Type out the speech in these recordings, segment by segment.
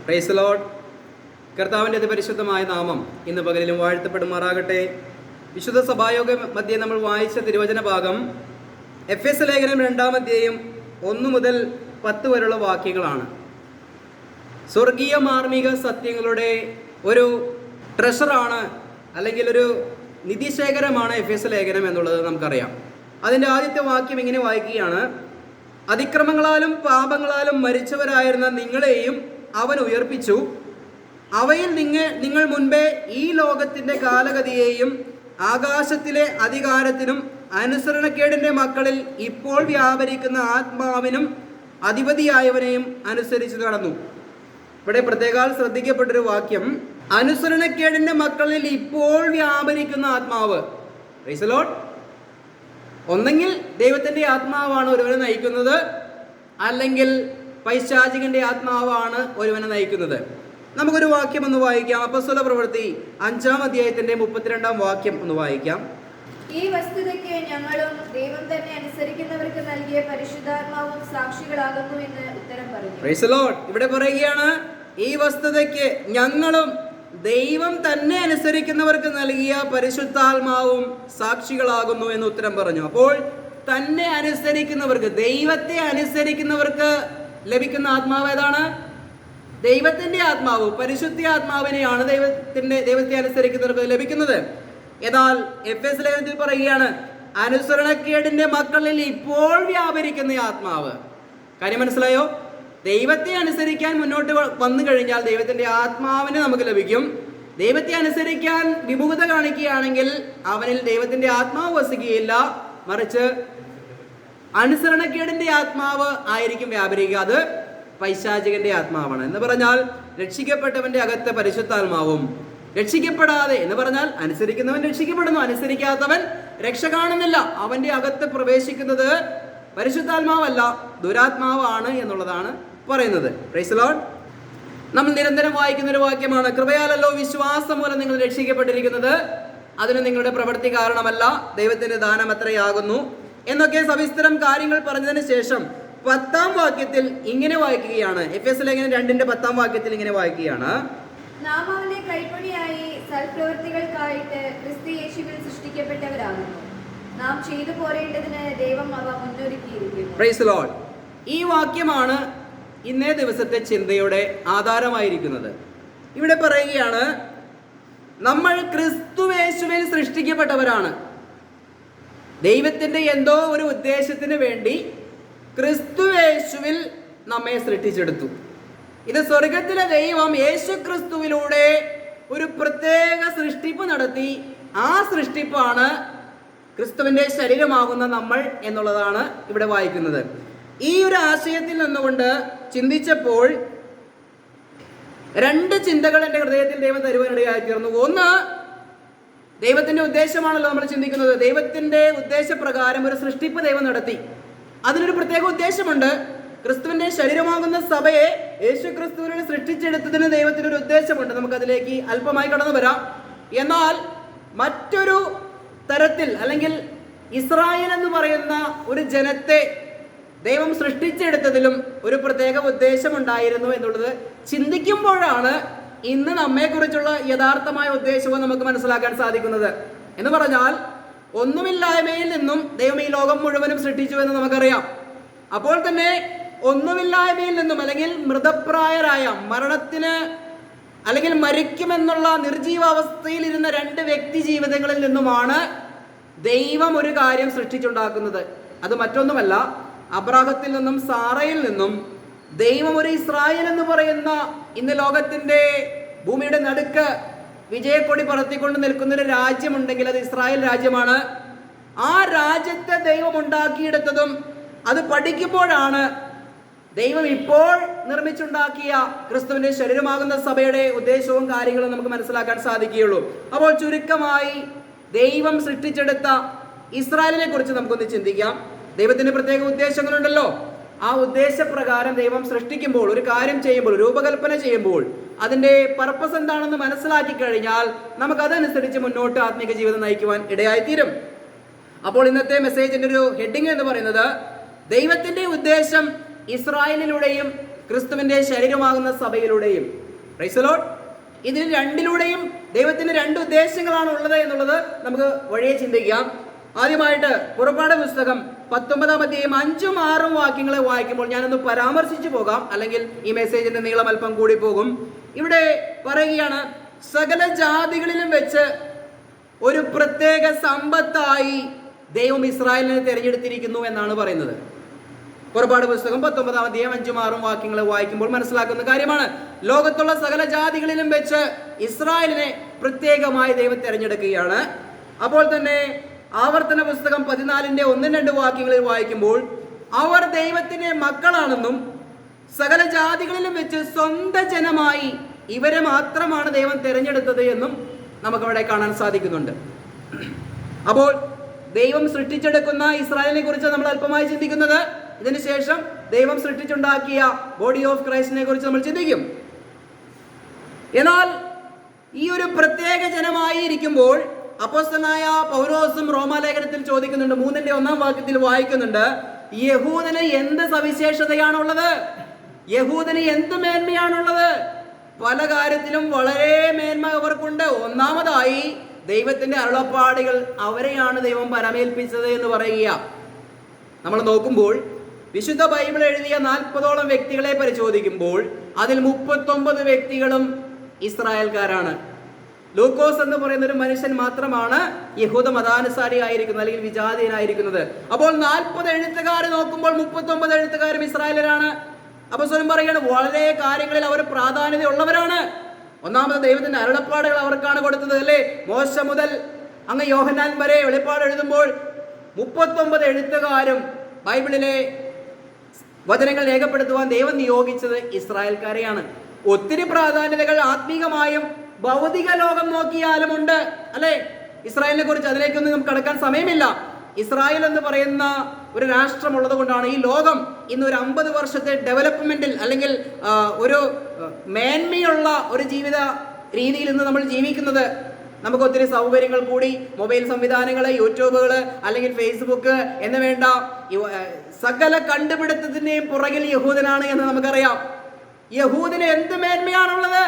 Price the Lord. കർത്താവിൻ്റെ അതിപരിശുദ്ധമായ നാമം ഇന്ന് പകലിലും വാഴ്ത്തപ്പെടുമാറാകട്ടെ. വിശുദ്ധ സഭായോഗ മധ്യേ നമ്മൾ വായിച്ച തിരുവചന ഭാഗം എഫെസ് ലേഖനം 2-ാം അധ്യായം 1 മുതൽ 10 വരെയുള്ള വാക്യങ്ങളാണ്. സ്വർഗീയ മാർമിക സത്യങ്ങളുടെ ഒരു ട്രഷറാണ്, അല്ലെങ്കിൽ ഒരു നിധിശേഖരമാണ് എഫെസ് ലേഖനം എന്നുള്ളത് നമുക്കറിയാം. അതിൻ്റെ ആദ്യത്തെ വാക്യം ഇങ്ങനെ വായിക്കുകയാണ്: അതിക്രമങ്ങളാലും പാപങ്ങളാലും മരിച്ചവരായിരുന്ന നിങ്ങളെയും അവൻ ഉയർപ്പിച്ചു. അവയിൽ നിങ്ങൾ മുൻപേ ഈ ലോകത്തിൻ്റെ കാലഗതിയെയും ആകാശത്തിലെ അധികാരത്തിനും അനുസരണക്കേടിൻ്റെ മക്കളിൽ ഇപ്പോൾ വ്യാപരിക്കുന്ന ആത്മാവിനും അധിപതിയായവനെയും അനുസരിച്ച് നടന്നു. ഇവിടെ പ്രത്യേകം ശ്രദ്ധിക്കപ്പെട്ടൊരു വാക്യം, അനുസരണക്കേടിൻ്റെ മക്കളിൽ ഇപ്പോൾ വ്യാപരിക്കുന്ന ആത്മാവ്. Price the Lord. ഒന്നെങ്കിൽ ദൈവത്തിൻ്റെ ആത്മാവാണ് ഒരുവനെ നയിക്കുന്നത്, അല്ലെങ്കിൽ പൈശാചികന്റെ ആത്മാവാണ് ഒരുവനെ നയിക്കുന്നത്. നമുക്കൊരു വാക്യം ഒന്ന് വായിക്കാം. അപ്പോസ്തല പ്രവൃത്തി 5-ാം അധ്യായത്തിന്റെ 32-ാം വാക്യം ഒന്ന് വായിക്കാം. ഈ വസ്തുതയ്ക്ക് ഞങ്ങളും ദൈവം തന്നെ അനുസരിക്കുന്നവർക്ക് നൽകിയ പരിശുദ്ധാത്മാവും സാക്ഷികളാകുന്നു എന്ന് ഉത്തരം പറഞ്ഞു. Price the Lord. ഇവിടെ പറയുകയാണ്, ഈ വസ്തുതയ്ക്ക് ഞങ്ങളും ദൈവം തന്നെ അനുസരിക്കുന്നവർക്ക് നൽകിയ പരിശുദ്ധാത്മാവും സാക്ഷികളാകുന്നു എന്ന് ഉത്തരം പറഞ്ഞു. അപ്പോൾ തന്നെ അനുസരിക്കുന്നവർക്ക്, ദൈവത്തെ അനുസരിക്കുന്നവർക്ക് ലഭിക്കുന്ന ആത്മാവ് ഏതാണ്? ദൈവത്തിന്റെ ആത്മാവ്, പരിശുദ്ധ ആത്മാവിനെയാണ് ദൈവത്തെ അനുസരിക്കുന്നവർക്ക് ലഭിക്കുന്നത്. എന്നാൽ എഫെസ് ലേഖനത്തിൽ പറയുകയാണ്, അനുസരണക്കേടിന്റെ മക്കളിൽ ഇപ്പോൾ വ്യാപരിക്കുന്ന ആത്മാവ്. കാര്യം മനസ്സിലായോ? ദൈവത്തെ അനുസരിക്കാൻ മുന്നോട്ട് വന്നു കഴിഞ്ഞാൽ ദൈവത്തിന്റെ ആത്മാവിനെ നമുക്ക് ലഭിക്കും. ദൈവത്തെ അനുസരിക്കാൻ വിമുഖത കാണിക്കുകയാണെങ്കിൽ അവനിൽ ദൈവത്തിന്റെ ആത്മാവ് വസിക്കുകയില്ല, മറിച്ച് അനുസരണക്കേടിന്റെ ആത്മാവ് ആയിരിക്കും വ്യാപരിക്കുക. അത് പൈശാചികന്റെ ആത്മാവാണ്. എന്ന് പറഞ്ഞാൽ രക്ഷിക്കപ്പെട്ടവന്റെ അകത്ത് പരിശുദ്ധാത്മാവും, രക്ഷിക്കപ്പെടാതെ എന്ന് പറഞ്ഞാൽ അനുസരിക്കുന്നവൻ രക്ഷിക്കപ്പെടുന്നു, അനുസരിക്കാത്തവൻ രക്ഷ കാണുന്നില്ല. അവന്റെ അകത്ത് പ്രവേശിക്കുന്നത് പരിശുദ്ധാത്മാവല്ല, ദുരാത്മാവാണ് എന്നുള്ളതാണ് പറയുന്നത്. Price the Lord. നമ്മൾ നിരന്തരം വായിക്കുന്ന ഒരു വാക്യമാണ്, കൃപയാലല്ലോ വിശ്വാസം മൂലം നിങ്ങൾ രക്ഷിക്കപ്പെട്ടിരിക്കുന്നത്, അതിന് നിങ്ങളുടെ പ്രവൃത്തി കാരണമല്ല, ദൈവത്തിന്റെ ദാനം അത്രയാകുന്നു എന്നൊക്കെ സവിസ്തരം കാര്യങ്ങൾ പറഞ്ഞതിന് ശേഷം 10-ാം വാക്യത്തിൽ ഇങ്ങനെ വായിക്കുകയാണ്. എഫെസ് ലേഖനം 2-ന്റെ 10-ാം വാക്യത്തിൽ ഇങ്ങനെ വായിക്കുകയാണ്: നാം അവന്റെ കൈപ്പണിയായി സൽപ്രവൃത്തികൾക്കായിട്ട് ക്രിസ്തു യേശുവിൽ സൃഷ്ടിക്കപ്പെട്ടവരാകുന്നു, നാം ചെയ്തു പോരേണ്ടതിന് ദൈവം അവ മുന്നൊരുക്കിയിരിക്കുന്നു. Price the Lord. ഈ വാക്യമാണ് ഇന്നേ ദിവസത്തെ ചിന്തയുടെ ആധാരമായിരിക്കുന്നത്. ഇവിടെ പറയുകയാണ്, നമ്മൾ ക്രിസ്തുയേശുവിൽ സൃഷ്ടിക്കപ്പെട്ടവരാണ്. ദൈവത്തിന്റെ എന്തോ ഒരു ഉദ്ദേശത്തിന് വേണ്ടി ക്രിസ്തുയേശുവിൽ നമ്മെ സൃഷ്ടിച്ചെടുത്തു. ഇത് സ്വർഗത്തിലെ ദൈവം യേശു ക്രിസ്തുവിലൂടെ ഒരു പ്രത്യേക സൃഷ്ടിപ്പ് നടത്തി. ആ സൃഷ്ടിപ്പാണ് ക്രിസ്തുവിന്റെ ശരീരമാകുന്ന നമ്മൾ എന്നുള്ളതാണ് ഇവിടെ വായിക്കുന്നത്. ഈ ഒരു ആശയത്തിൽ നിന്നുകൊണ്ട് ചിന്തിച്ചപ്പോൾ 2 ചിന്തകൾ എൻ്റെ ഹൃദയത്തിൽ ദൈവം തരുവാനിടയായി തീർന്നു. ഒന്ന്, ദൈവത്തിന്റെ ഉദ്ദേശമാണല്ലോ നമ്മൾ ചിന്തിക്കുന്നത്. ദൈവത്തിന്റെ ഉദ്ദേശപ്രകാരം ഒരു സൃഷ്ടിപ്പ് ദൈവം നടത്തി. അതിനൊരു പ്രത്യേക ഉദ്ദേശമുണ്ട്. ക്രിസ്തുവിന്റെ ശരീരമാകുന്ന സഭയെ യേശു ക്രിസ്തുവിനെ സൃഷ്ടിച്ചെടുത്തതിന് ദൈവത്തിനൊരു ഉദ്ദേശമുണ്ട്. നമുക്കതിലേക്ക് അല്പമായി കടന്നു വരാം. എന്നാൽ മറ്റൊരു തരത്തിൽ, അല്ലെങ്കിൽ ഇസ്രായേൽ എന്ന് പറയുന്ന ഒരു ജനത്തെ ദൈവം സൃഷ്ടിച്ചെടുത്തതിലും ഒരു പ്രത്യേക ഉദ്ദേശമുണ്ടായിരുന്നു എന്നുള്ളത് ചിന്തിക്കുമ്പോഴാണ് ഇന്ന് നമ്മെക്കുറിച്ചുള്ള യഥാർത്ഥമായ ഉദ്ദേശവും നമുക്ക് മനസ്സിലാക്കാൻ സാധിക്കുന്നത്. എന്ന് പറഞ്ഞാൽ, ഒന്നുമില്ലായ്മയിൽ നിന്നും ദൈവം ഈ ലോകം മുഴുവനും സൃഷ്ടിച്ചു എന്ന് നമുക്കറിയാം. അപ്പോൾ തന്നെ ഒന്നുമില്ലായ്മയിൽ നിന്നും, അല്ലെങ്കിൽ മൃതപ്രായരായ, മരണത്തിന് അല്ലെങ്കിൽ മരിക്കുമെന്നുള്ള നിർജീവാവസ്ഥയിൽ ഇരുന്ന 2 വ്യക്തി ജീവിതങ്ങളിൽ നിന്നുമാണ് ദൈവം ഒരു കാര്യം സൃഷ്ടിച്ചുണ്ടാക്കുന്നത്. അത് മറ്റൊന്നുമല്ല, അബ്രാഹത്തിൽ നിന്നും സാറയിൽ നിന്നും ദൈവം ഒരു ഇസ്രായേൽ എന്ന് പറയുന്ന, ഇന്ന് ലോകത്തിന്റെ ഭൂമിയുടെ നടുക്ക് വിജയക്കൊടി പറത്തിക്കൊണ്ട് നിൽക്കുന്ന ഒരു രാജ്യമുണ്ടെങ്കിൽ അത് ഇസ്രായേൽ രാജ്യമാണ്. ആ രാജ്യത്തെ ദൈവം ഉണ്ടാക്കിയെടുത്തതും അത് പഠിക്കുമ്പോഴാണ് ദൈവം ഇപ്പോൾ നിർമ്മിച്ചുണ്ടാക്കിയ ക്രിസ്തുവിന്റെ ശരീരമാകുന്ന സഭയുടെ ഉദ്ദേശവും കാര്യങ്ങളും നമുക്ക് മനസ്സിലാക്കാൻ സാധിക്കുകയുള്ളൂ. അപ്പോൾ ചുരുക്കമായി ദൈവം സൃഷ്ടിച്ചെടുത്ത ഇസ്രായേലിനെ കുറിച്ച് നമുക്കൊന്ന് ചിന്തിക്കാം. ദൈവത്തിന് പ്രത്യേക ഉദ്ദേശങ്ങളുണ്ടല്ലോ. ആ ഉദ്ദേശപ്രകാരം ദൈവം സൃഷ്ടിക്കുമ്പോൾ, ഒരു കാര്യം ചെയ്യുമ്പോൾ, രൂപകൽപ്പന ചെയ്യുമ്പോൾ അതിൻ്റെ പർപ്പസ് എന്താണെന്ന് മനസ്സിലാക്കി കഴിഞ്ഞാൽ നമുക്കതനുസരിച്ച് മുന്നോട്ട് ആത്മീക ജീവിതം നയിക്കുവാൻ ഇടയായിത്തീരും. അപ്പോൾ ഇന്നത്തെ മെസ്സേജിൻ്റെ ഒരു ഹെഡിങ് എന്ന് പറയുന്നത്, ദൈവത്തിൻ്റെ ഉദ്ദേശം ഇസ്രായേലിലൂടെയും ക്രിസ്തുവിന്റെ ശരീരമാകുന്ന സഭയിലൂടെയും. Price the Lord. ഇതിൽ രണ്ടിലൂടെയും ദൈവത്തിന് രണ്ട് ഉദ്ദേശങ്ങളാണ് ഉള്ളത് എന്നുള്ളത് നമുക്ക് വഴിയെ ചിന്തിക്കാം. ആദ്യമായിട്ട് പുറപ്പാട് പുസ്തകം 19-ാം അധ്യായം 5-6 വാക്യങ്ങളെ വായിക്കുമ്പോൾ ഞാനൊന്ന് പരാമർശിച്ചു പോകാം, അല്ലെങ്കിൽ ഈ മെസ്സേജിന്റെ നീളം അല്പം കൂടി പോകും. ഇവിടെ പറയുകയാണ്, സകല ജാതികളിലും വെച്ച് ഒരു പ്രത്യേക സമ്പത്തായി ദൈവം ഇസ്രായേലിനെ തിരഞ്ഞെടുത്തിരിക്കുന്നു എന്നാണ് പറയുന്നത്. പുറപ്പാട് പുസ്തകം 19-ാം അധ്യായം 5-6 വാക്യങ്ങളെ വായിക്കുമ്പോൾ മനസ്സിലാക്കുന്ന കാര്യമാണ്. ലോകത്തുള്ള സകല ജാതികളിലും വെച്ച് ഇസ്രായേലിനെ പ്രത്യേകമായി ദൈവം തിരഞ്ഞെടുക്കുകയാണ്. അപ്പോൾ തന്നെ ആവർത്തന പുസ്തകം 14-ന്റെ 1-2 വാക്യങ്ങളിൽ വായിക്കുമ്പോൾ അവർ ദൈവത്തിന്റെ മക്കളാണെന്നും സകല ജാതികളിലും വെച്ച് സ്വന്തം ജനമായി ഇവരെ മാത്രമാണ് ദൈവം തിരഞ്ഞെടുത്തത് എന്നും നമുക്കവിടെ കാണാൻ സാധിക്കുന്നുണ്ട്. അപ്പോൾ ദൈവം സൃഷ്ടിച്ചെടുക്കുന്ന ഇസ്രായേലിനെ കുറിച്ച് നമ്മൾ അല്പമായി ചിന്തിക്കുന്നത്. ഇതിനു ശേഷം ദൈവം സൃഷ്ടിച്ചുണ്ടാക്കിയ ബോഡി ഓഫ് ക്രൈസ്റ്റിനെ കുറിച്ച് നമ്മൾ ചിന്തിക്കും. എന്നാൽ ഈ ഒരു പ്രത്യേക ജനമായി ഇരിക്കുമ്പോൾ അപ്പോസ്തലനായ പൗലോസും റോമാലേഖനത്തിൽ ചോദിക്കുന്നുണ്ട്, 3-ന്റെ 1-ാം വാക്യത്തിൽ വായിക്കുന്നുണ്ട്, യഹൂദന് എന്ത് സവിശേഷതയാണുള്ളത്? യഹൂദന് എന്ത് മേന്മയാണുള്ളത്? പല കാര്യത്തിലും വളരെ മേന്മ അവർക്കുണ്ട്. ഒന്നാമതായി ദൈവത്തിന്റെ അരുളപ്പാടുകൾ അവരെയാണ് ദൈവം പരമേൽപ്പിച്ചത് എന്ന് പറയുക. നമ്മൾ നോക്കുമ്പോൾ വിശുദ്ധ ബൈബിൾ എഴുതിയ 40ഓളം വ്യക്തികളെ പരിശോധിക്കുമ്പോൾ അതിൽ 39 വ്യക്തികളും ഇസ്രായേൽക്കാരാണ്. ലൂക്കോസ് എന്ന് പറയുന്ന ഒരു മനുഷ്യൻ മാത്രമാണ് യഹൂദ മതാനുസാരി ആയിരിക്കുന്നത്, അല്ലെങ്കിൽ വിജാതീയനായിരിക്കുന്നത്. അപ്പോൾ 40 എഴുത്തുകാർ നോക്കുമ്പോൾ 39 എഴുത്തുകാരും ഇസ്രായേലരാണ്. അപ്പോസ്തലൻ പറയുകയാണ്, വളരെ കാര്യങ്ങളിൽ അവർ പ്രാധാന്യതയുള്ളവരാണ്. ഒന്നാമത് ദൈവത്തിന്റെ അരുളപ്പാടുകൾ അവർക്കാണ് കൊടുത്തത്, അല്ലേ? മോശ മുതൽ അങ്ങ് യോഹന്നാൻ വരെ വെളിപ്പാട് എഴുതുമ്പോൾ 39 എഴുത്തുകാരും ബൈബിളിലെ വചനങ്ങൾ രേഖപ്പെടുത്തുവാൻ ദൈവം നിയോഗിച്ചത് ഇസ്രായേൽക്കാരെയാണ്. ഒത്തിരി പ്രാധാന്യതകൾ ആത്മീകമായും ഭൗതിക ലോകം നോക്കിയാലും ഉണ്ട്, അല്ലെ? ഇസ്രായേലിനെ കുറിച്ച് അതിലേക്കൊന്നും നമുക്ക് കടക്കാൻ സമയമില്ല. ഇസ്രായേൽ എന്ന് പറയുന്ന ഒരു രാഷ്ട്രം ഉള്ളത് കൊണ്ടാണ് ഈ ലോകം ഇന്ന് ഒരു 50 വർഷത്തെ ഡെവലപ്മെന്റിൽ, അല്ലെങ്കിൽ ഒരു മേന്മയുള്ള ഒരു ജീവിത രീതിയിൽ ഇന്ന് നമ്മൾ ജീവിക്കുന്നത്. നമുക്ക് ഒത്തിരി സൗകര്യങ്ങൾ കൂടി, മൊബൈൽ സംവിധാനങ്ങൾ, യൂട്യൂബുകൾ, അല്ലെങ്കിൽ ഫേസ്ബുക്ക് എന്ന് വേണ്ട സകല കണ്ടുപിടുത്തത്തിന്റെയും പുറകിൽ യഹൂദനാണ് എന്ന് നമുക്കറിയാം. യഹൂദിന് എന്ത് മേന്മയാണുള്ളത്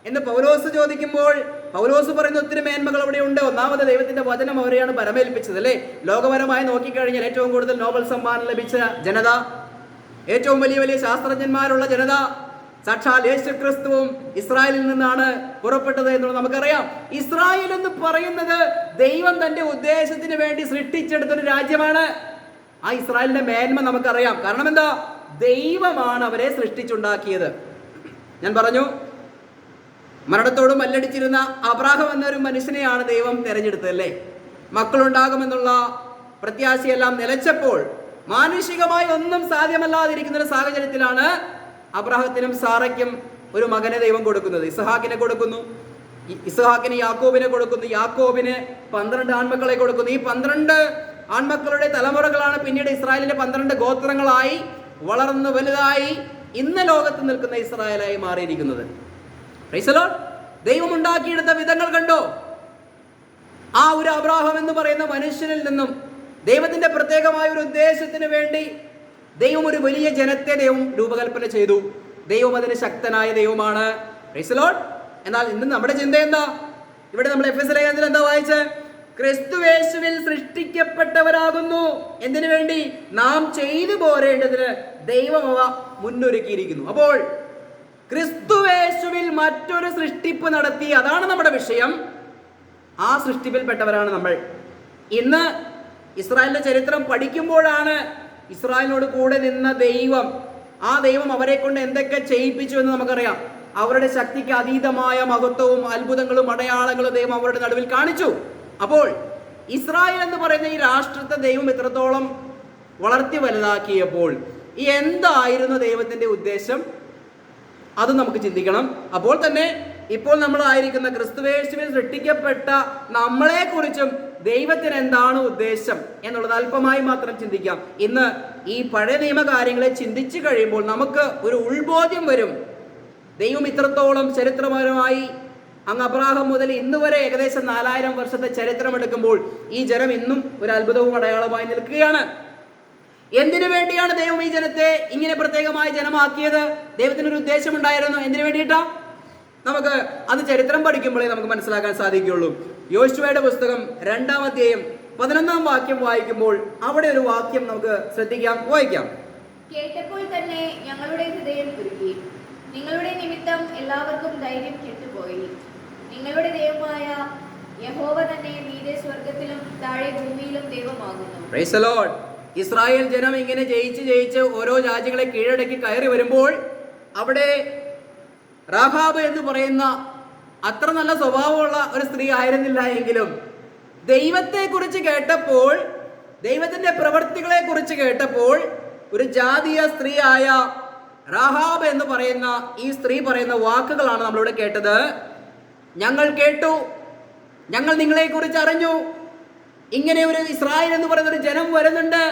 എന്ന് പൗലോസ് ചോദിക്കുമ്പോൾ പൗലോസ് പറയുന്ന ഒത്തിരി മേന്മകൾ അവിടെ ഉണ്ട്. ഒന്നാമത് ദൈവത്തിന്റെ വചനം അവരെയാണ് പരമേൽപ്പിച്ചത്, അല്ലേ? ലോകപരമായി നോക്കിക്കഴിഞ്ഞാൽ ഏറ്റവും കൂടുതൽ നോബൽ സമ്മാനം ലഭിച്ച ജനത, ഏറ്റവും വലിയ വലിയ ശാസ്ത്രജ്ഞന്മാരുള്ള ജനത, സാക്ഷാൽ യേശു ക്രിസ്തുവും ഇസ്രായേലിൽ നിന്നാണ് പുറപ്പെട്ടത് എന്നുള്ളത് നമുക്കറിയാം. ഇസ്രായേൽ എന്ന് പറയുന്നത് ദൈവം തന്റെ ഉദ്ദേശത്തിന് വേണ്ടി സൃഷ്ടിച്ചെടുത്തൊരു രാജ്യമാണ്. ആ ഇസ്രായേലിന്റെ മേന്മ നമുക്കറിയാം. കാരണം എന്താ? ദൈവമാണ് അവരെ സൃഷ്ടിച്ചുണ്ടാക്കിയത്. ഞാൻ പറഞ്ഞു, മരണത്തോട് മല്ലടിച്ചിരുന്ന അബ്രാഹാം എന്നൊരു മനുഷ്യനെയാണ് ദൈവം തിരഞ്ഞെടുത്തത്, അല്ലേ? മക്കളുണ്ടാകുമെന്നുള്ള പ്രത്യാശയെല്ലാം നിലച്ചപ്പോൾ മാനുഷികമായി ഒന്നും സാധ്യമല്ലാതിരിക്കുന്ന ഒരു സാഹചര്യത്തിലാണ് അബ്രാഹത്തിനും സാറയ്ക്കും ഒരു മകനെ ദൈവം കൊടുക്കുന്നത്. ഇസ്ഹാക്കിനെ കൊടുക്കുന്നു. ഇസ്ഹാക്കിന് യാക്കോബിനെ കൊടുക്കുന്നു. യാക്കോബിന് 12 ആൺമക്കളെ കൊടുക്കുന്നു. ഈ 12 ആൺമക്കളുടെ തലമുറകളാണ് പിന്നീട് ഇസ്രായേലിന്റെ 12 ഗോത്രങ്ങളായി വളർന്ന് വലുതായി ഇന്ന് ലോകത്ത് നിൽക്കുന്ന ഇസ്രായേലായി മാറിയിരിക്കുന്നത്. Price the Lord. ദൈവം ഉണ്ടാക്കിയെടുത്ത വിധങ്ങൾ കണ്ടോ? ആ ഒരു അബ്രാഹാം എന്ന് പറയുന്ന മനുഷ്യനിൽ നിന്നും ദൈവത്തിന്റെ പ്രത്യേകമായ ഒരു ഉദ്ദേശത്തിന് വേണ്ടി ദൈവം ഒരു വലിയ ജനത്തെ ദൈവം രൂപകൽപ്പന ചെയ്തു. ദൈവം അതിന് ശക്തനായ ദൈവമാണ്. Price the Lord. എന്നാൽ ഇന്ന് നമ്മുടെ ചിന്ത എന്താ? ഇവിടെ നമ്മൾ എഫെസ്യ ലേഖനത്തിൽ എന്താ വായിച്ചത്? ക്രിസ്തുയേശുവിൽ സൃഷ്ടിക്കപ്പെട്ടവരാകുന്നു. എന്തിനു വേണ്ടി? നാം ചെയ്തു പോരേണ്ടതിന് ദൈവം അവ മുന്നൊരുക്കിയിരിക്കുന്നു. അപ്പോൾ ക്രിസ്തുയേശുവിൽ മറ്റൊരു സൃഷ്ടിപ്പ് നടത്തി, അതാണ് നമ്മുടെ വിഷയം. ആ സൃഷ്ടിപ്പിൽപ്പെട്ടവരാണ് നമ്മൾ. ഇന്ന് ഇസ്രായേലിന്റെ ചരിത്രം പഠിക്കുമ്പോഴാണ് ഇസ്രായേലിനോട് കൂടെ നിന്ന ദൈവം, ആ ദൈവം അവരെ കൊണ്ട് എന്തൊക്കെ ചെയ്യിപ്പിച്ചു എന്ന് നമുക്കറിയാം. അവരുടെ ശക്തിക്ക് അതീതമായ മഹത്വവും അത്ഭുതങ്ങളും അടയാളങ്ങളും ദൈവം അവരുടെ നടുവിൽ കാണിച്ചു. അപ്പോൾ ഇസ്രായേൽ എന്ന് പറയുന്ന ഈ രാഷ്ട്രത്തെ ദൈവം ഇത്രത്തോളം വളർത്തി വലുതാക്കിയപ്പോൾ എന്തായിരുന്നു ദൈവത്തിന്റെ ഉദ്ദേശം? അത് നമുക്ക് ചിന്തിക്കണം. അപ്പോൾ തന്നെ ഇപ്പോൾ നമ്മളായിരിക്കുന്ന ക്രിസ്തുയേശുവിൽ സൃഷ്ടിക്കപ്പെട്ട നമ്മളെ കുറിച്ചും ദൈവത്തിന് എന്താണ് ഉദ്ദേശം എന്നുള്ളത് അല്പമായി മാത്രം ചിന്തിക്കാം. ഇന്ന് ഈ പഴയ നിയമ കാര്യങ്ങളെ ചിന്തിച്ചു കഴിയുമ്പോൾ നമുക്ക് ഒരു ഉൾബോധ്യം വരും. ദൈവം ഇത്രത്തോളം ചരിത്രപരമായി അങ്ങ് അബ്രാഹാം മുതൽ ഇന്ന് വരെ ഏകദേശം 4000 വർഷത്തെ ചരിത്രം എടുക്കുമ്പോൾ ഈ ജനം ഇന്നും ഒരു അത്ഭുതവും അടയാളമായി നിൽക്കുകയാണ്. എന്തിനു വേണ്ടിയാണ് ദൈവം ഈ ജനത്തെ ഇങ്ങനെ പ്രത്യേകമായ ജനമാക്കിയത്? ദൈവത്തിനൊരു ഉദ്ദേശമുണ്ടായിരുന്നു. എന്തിനു വേണ്ടിയിട്ടാ? നമുക്ക് അത് ചരിത്രം പഠിക്കുമ്പോഴേ നമുക്ക് മനസ്സിലാക്കാൻ സാധിക്കുകയുള്ളൂ. യോശുവയുടെ പുസ്തകം 2-ാം അധ്യായം 11-ാം വാക്യം വായിക്കുമ്പോൾ അവിടെ ഒരു വാക്യം നമുക്ക് ശ്രദ്ധിക്കാം, വായിക്കാം. കേട്ടപ്പോൾ തന്നെ ഞങ്ങളുടെ ഹൃദയം ഉരുകി, നിങ്ങളുടെ നിമിത്തം എല്ലാവർക്കും ധൈര്യം കെട്ടുപോയി. നിങ്ങളുടെ ദൈവമായ യഹോവ തന്നെ മീതെ സ്വർഗത്തിലും താഴെ ഭൂമിയിലും ദൈവമാകുന്നു. Praise the lord. ഇസ്രായേൽ ജനം ഇങ്ങനെ ജയിച്ച് ഓരോ രാജ്യങ്ങളെ കീഴടക്കി കയറി വരുമ്പോൾ അവിടെ രാഹാബ് എന്ന് പറയുന്ന അത്ര നല്ല സ്വഭാവമുള്ള ഒരു സ്ത്രീ ആയിരുന്നില്ല എങ്കിലും ദൈവത്തെക്കുറിച്ച് കേട്ടപ്പോൾ, ദൈവത്തിന്റെ പ്രവൃത്തികളെ കുറിച്ച് കേട്ടപ്പോൾ ഒരു ജാതീയ സ്ത്രീയായ രാഹാബ് എന്ന് പറയുന്ന ഈ സ്ത്രീ പറയുന്ന വാക്കുകളാണ് നമ്മളിവിടെ കേട്ടത്. ഞങ്ങൾ കേട്ടു, ഞങ്ങൾ നിങ്ങളെക്കുറിച്ച് അറിഞ്ഞു, ഇങ്ങനെ ഒരു ഇസ്രായേൽ എന്ന് പറയുന്ന ഒരു ജനം വരുന്നുണ്ട്,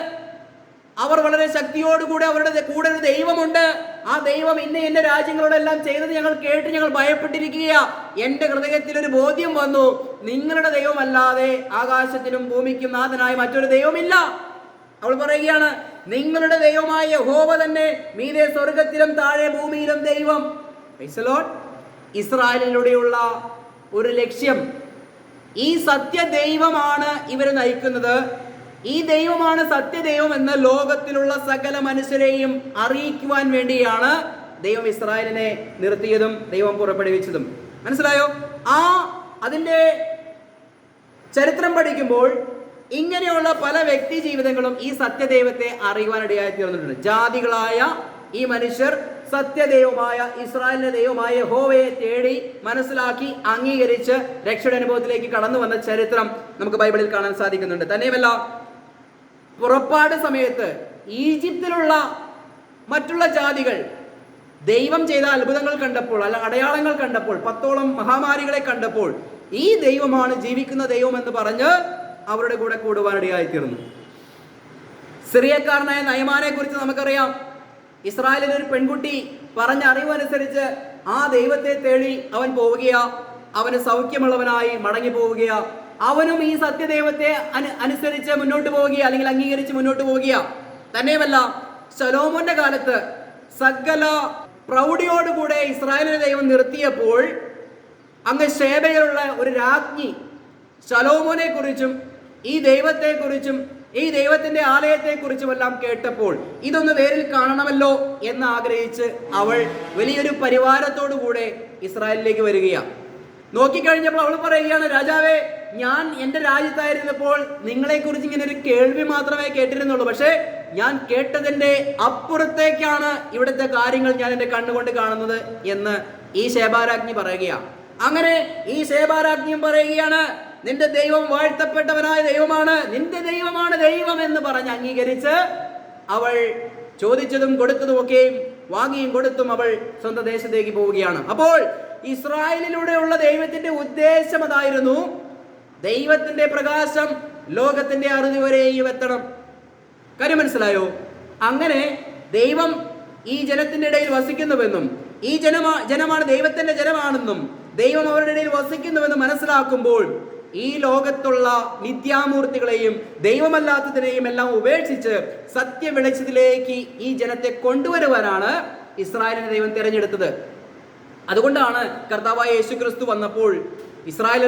അവർ വളരെ ശക്തിയോടുകൂടി അവരുടെ കൂടെ ഒരു ദൈവമുണ്ട്, ആ ദൈവം ഇന്ന രാജ്യങ്ങളോടെല്ലാം ചെയ്തത് ഞങ്ങൾ കേട്ട് ഞങ്ങൾ ഭയപ്പെട്ടിരിക്കുക. എൻ്റെ ഹൃദയത്തിൽ ഒരു ബോധ്യം വന്നു, നിങ്ങളുടെ ദൈവമല്ലാതെ ആകാശത്തിനും ഭൂമിക്കും നാഥനായ മറ്റൊരു ദൈവമില്ല. അവൾ പറയുകയാണ്, നിങ്ങളുടെ ദൈവമായ യഹോവ തന്നെ മീതെ സ്വർഗത്തിലും താഴെ ഭൂമിയിലും ദൈവം. Price the Lord. ഇസ്രായേലിലൂടെയുള്ള ഒരു ലക്ഷ്യം, ഈ സത്യദൈവമാണ് ഇവരെ നയിക്കുന്നത്, ഈ ദൈവമാണ് സത്യദൈവം എന്ന് ലോകത്തിലുള്ള സകല മനുഷ്യരെയും അറിയിക്കുവാൻ വേണ്ടിയാണ് ദൈവം ഇസ്രായേലിനെ നിർത്തിയതും ദൈവം പുറപ്പെടുവിച്ചതും. മനസ്സിലായോ? അതിൻ്റെ ചരിത്രം പഠിക്കുമ്പോൾ ഇങ്ങനെയുള്ള പല വ്യക്തി ജീവിതങ്ങളും ഈ സത്യദൈവത്തെ അറിയുവാനിടയായി തീർന്നിട്ടുണ്ട്. ജാതികളായ ഈ മനുഷ്യർ സത്യദൈവമായ ഇസ്രായേലിന്റെ ദൈവമായ യഹോവയെ തേടി മനസ്സിലാക്കി അംഗീകരിച്ച് രക്ഷയുടെ അനുഭവത്തിലേക്ക് കടന്നു വന്ന ചരിത്രം നമുക്ക് ബൈബിളിൽ കാണാൻ സാധിക്കുന്നുണ്ട്. തന്നെയുമല്ല, പുറപ്പാട് സമയത്ത് ഈജിപ്തിലുള്ള മറ്റുള്ള ജാതികൾ ദൈവം ചെയ്ത അത്ഭുതങ്ങൾ കണ്ടപ്പോൾ, അല്ല അടയാളങ്ങൾ കണ്ടപ്പോൾ, 10ഓളം മഹാമാരികളെ കണ്ടപ്പോൾ ഈ ദൈവമാണ് ജീവിക്കുന്ന ദൈവം എന്ന് പറഞ്ഞ് അവരുടെ കൂടെ കൂടുവാനിടയായിത്തീർന്നു. സിറിയക്കാരനായ നയമാനെ കുറിച്ച് നമുക്കറിയാം. ഇസ്രായേലിൽ ഒരു പെൺകുട്ടി പറഞ്ഞ അറിവനുസരിച്ച് ആ ദൈവത്തെ തേടി അവൻ പോവുകയാ, അവന് സൗഖ്യമുള്ളവനായി മടങ്ങി പോവുകയാ. അവനും ഈ സത്യദൈവത്തെ അനുസരിച്ച് മുന്നോട്ട് പോവുകയാ, അല്ലെങ്കിൽ അംഗീകരിച്ച് മുന്നോട്ട് പോവുകയാ. തന്നെയുമല്ല, ശലോമോന്റെ കാലത്ത് സകല പ്രൗഢിയോടുകൂടെ ഇസ്രായേലിന്റെ ദൈവം നിർത്തിയപ്പോൾ അങ്ങ് ശേബയിലുള്ള ഒരു രാജ്ഞി ശലോമോനെ കുറിച്ചും ഈ ദൈവത്തെക്കുറിച്ചും ഈ ദൈവത്തിന്റെ ആലയത്തെക്കുറിച്ചുമെല്ലാം കേട്ടപ്പോൾ ഇതൊന്ന് നേരിൽ കാണണമല്ലോ എന്ന് ആഗ്രഹിച്ച് അവൾ വലിയൊരു പരിവാരത്തോടുകൂടെ ഇസ്രായേലിലേക്ക് വരികയാണ്. നോക്കിക്കഴിഞ്ഞപ്പോൾ അവൾ പറയുകയാണ്, രാജാവേ, ഞാൻ എൻ്റെ രാജ്യത്തായിരുന്നപ്പോൾ നിങ്ങളെക്കുറിച്ച് ഇങ്ങനെ ഒരു കേൾവി മാത്രമേ കേട്ടിരുന്നുള്ളൂ, പക്ഷേ ഞാൻ കേട്ടതിൻ്റെ അപ്പുറത്തേക്കാണ് ഇവിടുത്തെ കാര്യങ്ങൾ ഞാൻ എൻ്റെ കണ്ണുകൊണ്ട് കാണുന്നത് എന്ന് ഈ ശേബാരാജ്ഞി പറയുകയാണ്. അങ്ങനെ ഈ ശേബാരാജ്ഞിയും പറയുകയാണ്, നിന്റെ ദൈവം വാഴ്ത്തപ്പെട്ടവനായ ദൈവമാണ്, നിന്റെ ദൈവമാണ് ദൈവം എന്ന് പറഞ്ഞ് അംഗീകരിച്ച് അവൾ ചോദിച്ചതും കൊടുത്തതും ഒക്കെയും വാങ്ങിയും കൊടുത്തും അവൾ സ്വന്തം ദേശത്തേക്ക് പോവുകയാണ്. അപ്പോൾ ഇസ്രായേലിലൂടെയുള്ള ദൈവത്തിന്റെ ഉദ്ദേശം അതായിരുന്നു, ദൈവത്തിന്റെ പ്രകാശം ലോകത്തിന്റെ അറുതി വരെയും എത്തണം. കാര്യം മനസ്സിലായോ? അങ്ങനെ ദൈവം ഈ ജനത്തിന്റെ ഇടയിൽ വസിക്കുന്നുവെന്നും ഈ ജനമാണ് ദൈവത്തിന്റെ ജനമാണെന്നും ദൈവം അവരുടെ ഇടയിൽ വസിക്കുന്നുവെന്ന് മനസ്സിലാക്കുമ്പോൾ ഈ ലോകത്തുള്ള മിഥ്യാമൂർത്തികളെയും ദൈവമല്ലാത്തതിനെയും എല്ലാം ഉപേക്ഷിച്ച് സത്യവെളിച്ചത്തിലേക്ക് ഈ ജനത്തെ കൊണ്ടുവരുവാനാണ് ഇസ്രായേലിനെ ദൈവം തിരഞ്ഞെടുത്തത്. അതുകൊണ്ടാണ് കർത്താവായ യേശുക്രിസ്തു വന്നപ്പോൾ ഇസ്രായേൽ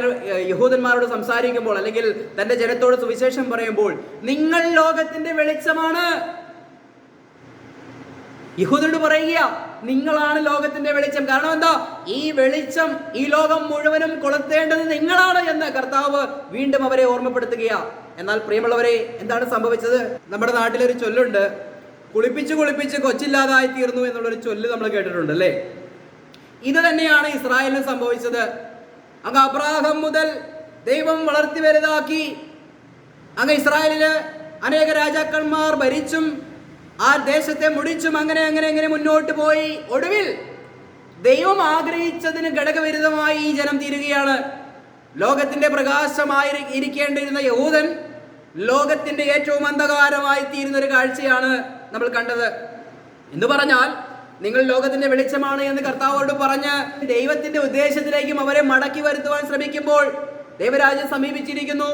യഹൂദന്മാരോട് സംസാരിക്കുമ്പോൾ, അല്ലെങ്കിൽ തന്റെ ജനത്തോട് സുവിശേഷം പറയുമ്പോൾ, നിങ്ങൾ ലോകത്തിന്റെ വെളിച്ചമാണ്. യഹൂദരോട് പറയുക, നിങ്ങളാണ് ലോകത്തിന്റെ വെളിച്ചം. കാരണം എന്താ? ഈ വെളിച്ചം ഈ ലോകം മുഴുവനും കൊളുത്തേണ്ടത് നിങ്ങളാണ് എന്ന് കർത്താവ് വീണ്ടും അവരെ ഓർമ്മപ്പെടുത്തുകയാണ്. എന്നാൽ പ്രിയമുള്ളവരെ, എന്താണ് സംഭവിച്ചത്? നമ്മുടെ നാട്ടിലൊരു ചൊല്ലുണ്ട്, കുളിപ്പിച്ച് കുളിപ്പിച്ച് കൊച്ചില്ലാതായി തീർന്നു എന്നുള്ളൊരു ചൊല്ല് നമ്മൾ കേട്ടിട്ടുണ്ട് അല്ലേ? ഇത് തന്നെയാണ് ഇസ്രായേലിന് സംഭവിച്ചത്. അങ്ങ് അബ്രാഹം മുതൽ ദൈവം വളർത്തി വലുതാക്കി, അങ്ങ് ഇസ്രായേലില് അനേക രാജാക്കന്മാർ ഭരിച്ചും ആ ദേശത്തെ മുടിച്ചും അങ്ങനെ മുന്നോട്ട് പോയി ഒടുവിൽ ദൈവം ആഗ്രഹിച്ചതിന് ഘടകവിരുദ്ധമായി ഈ ജനം തീരുകയാണ്. ലോകത്തിന്റെ പ്രകാശമായി ഇരിക്കേണ്ടിരുന്ന യഹൂദൻ ലോകത്തിന്റെ ഏറ്റവും അന്ധകാരമായി തീരുന്ന ഒരു കാഴ്ചയാണ് നമ്മൾ കണ്ടത്. എന്ന് പറഞ്ഞാൽ, നിങ്ങൾ ലോകത്തിന്റെ വെളിച്ചമാണ് എന്ന് കർത്താവോട് പറഞ്ഞ് ദൈവത്തിന്റെ ഉദ്ദേശത്തിലേക്കും അവരെ മടക്കി വരുത്തുവാൻ ശ്രമിക്കുമ്പോൾ ദൈവരാജ്യം സമീപിച്ചിരിക്കുന്നു,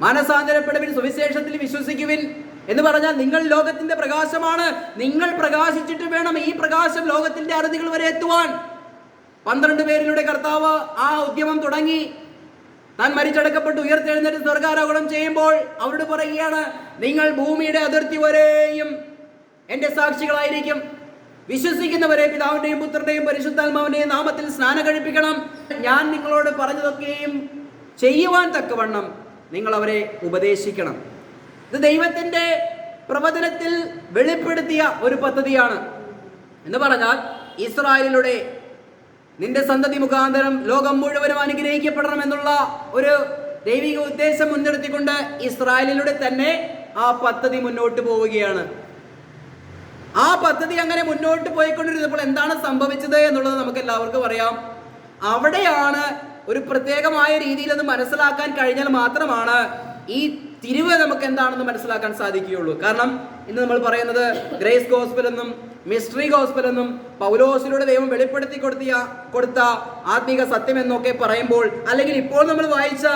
മാനസാന്തരപ്പെടുവിൻ, സുവിശേഷത്തിൽ വിശ്വസിക്കുവിൻ, എന്ന് പറഞ്ഞാൽ നിങ്ങൾ ലോകത്തിന്റെ പ്രകാശമാണ്. നിങ്ങൾ പ്രകാശിച്ചിട്ട് വേണം ഈ പ്രകാശം ലോകത്തിന്റെ അറുതികൾ വരെ എത്തുവാൻ. 12 പേരിലൂടെ കർത്താവ് ആ ഉദ്യമം തുടങ്ങി. താൻ മരിച്ചടക്കപ്പെട്ട് ഉയർത്തെഴുന്നേറ്റ് സ്വർഗാരോഹണം ചെയ്യുമ്പോൾ അവരോട് പറയുകയാണ്, നിങ്ങൾ ഭൂമിയുടെ അതിർത്തി വരെയും എൻ്റെ സാക്ഷികളായിരിക്കും. വിശ്വസിക്കുന്നവരെ പിതാവിന്റെയും പുത്രന്റെയും പരിശുദ്ധാത്മാവിന്റെയും നാമത്തിൽ സ്നാനം കഴിപ്പിക്കണം. ഞാൻ നിങ്ങളോട് പറഞ്ഞതൊക്കെയും ചെയ്യുവാൻ തക്കവണ്ണം നിങ്ങൾ അവരെ ഉപദേശിക്കണം. ഇത് ദൈവത്തിന്റെ പ്രവചനത്തിൽ വെളിപ്പെടുത്തിയ ഒരു പദ്ധതിയാണ്. എന്ന് പറഞ്ഞാൽ ഇസ്രായേലിലൂടെ നിന്റെ സന്തതി മുഖാന്തരം ലോകം മുഴുവനും അനുഗ്രഹിക്കപ്പെടണം എന്നുള്ള ഒരു ദൈവിക ഉദ്ദേശം മുൻനിർത്തിക്കൊണ്ട് ഇസ്രായേലിലൂടെ തന്നെ ആ പദ്ധതി മുന്നോട്ട് പോവുകയാണ്. ആ പദ്ധതി അങ്ങനെ മുന്നോട്ട് പോയിക്കൊണ്ടിരുന്നപ്പോൾ എന്താണ് സംഭവിച്ചത് എന്നുള്ളത് നമുക്ക് എല്ലാവർക്കും അറിയാം. അവിടെയാണ് ഒരു പ്രത്യേകമായ രീതിയിൽ അത് മനസ്സിലാക്കാൻ കഴിഞ്ഞാൽ മാത്രമാണ് ഈ തിരിവ് നമുക്ക് എന്താണെന്ന് മനസ്സിലാക്കാൻ സാധിക്കുകയുള്ളൂ. കാരണം ഇന്ന് നമ്മൾ പറയുന്നത് ഗ്രേസ് ഗോസ്പൽ എന്നും മിസ്റ്ററി ഗോസ്പൽ എന്നും പൗലോസിലൂടെ ദൈവം വെളിപ്പെടുത്തി കൊടുത്ത ആത്മീക സത്യം എന്നൊക്കെ പറയുമ്പോൾ, അല്ലെങ്കിൽ ഇപ്പോൾ നമ്മൾ വായിച്ച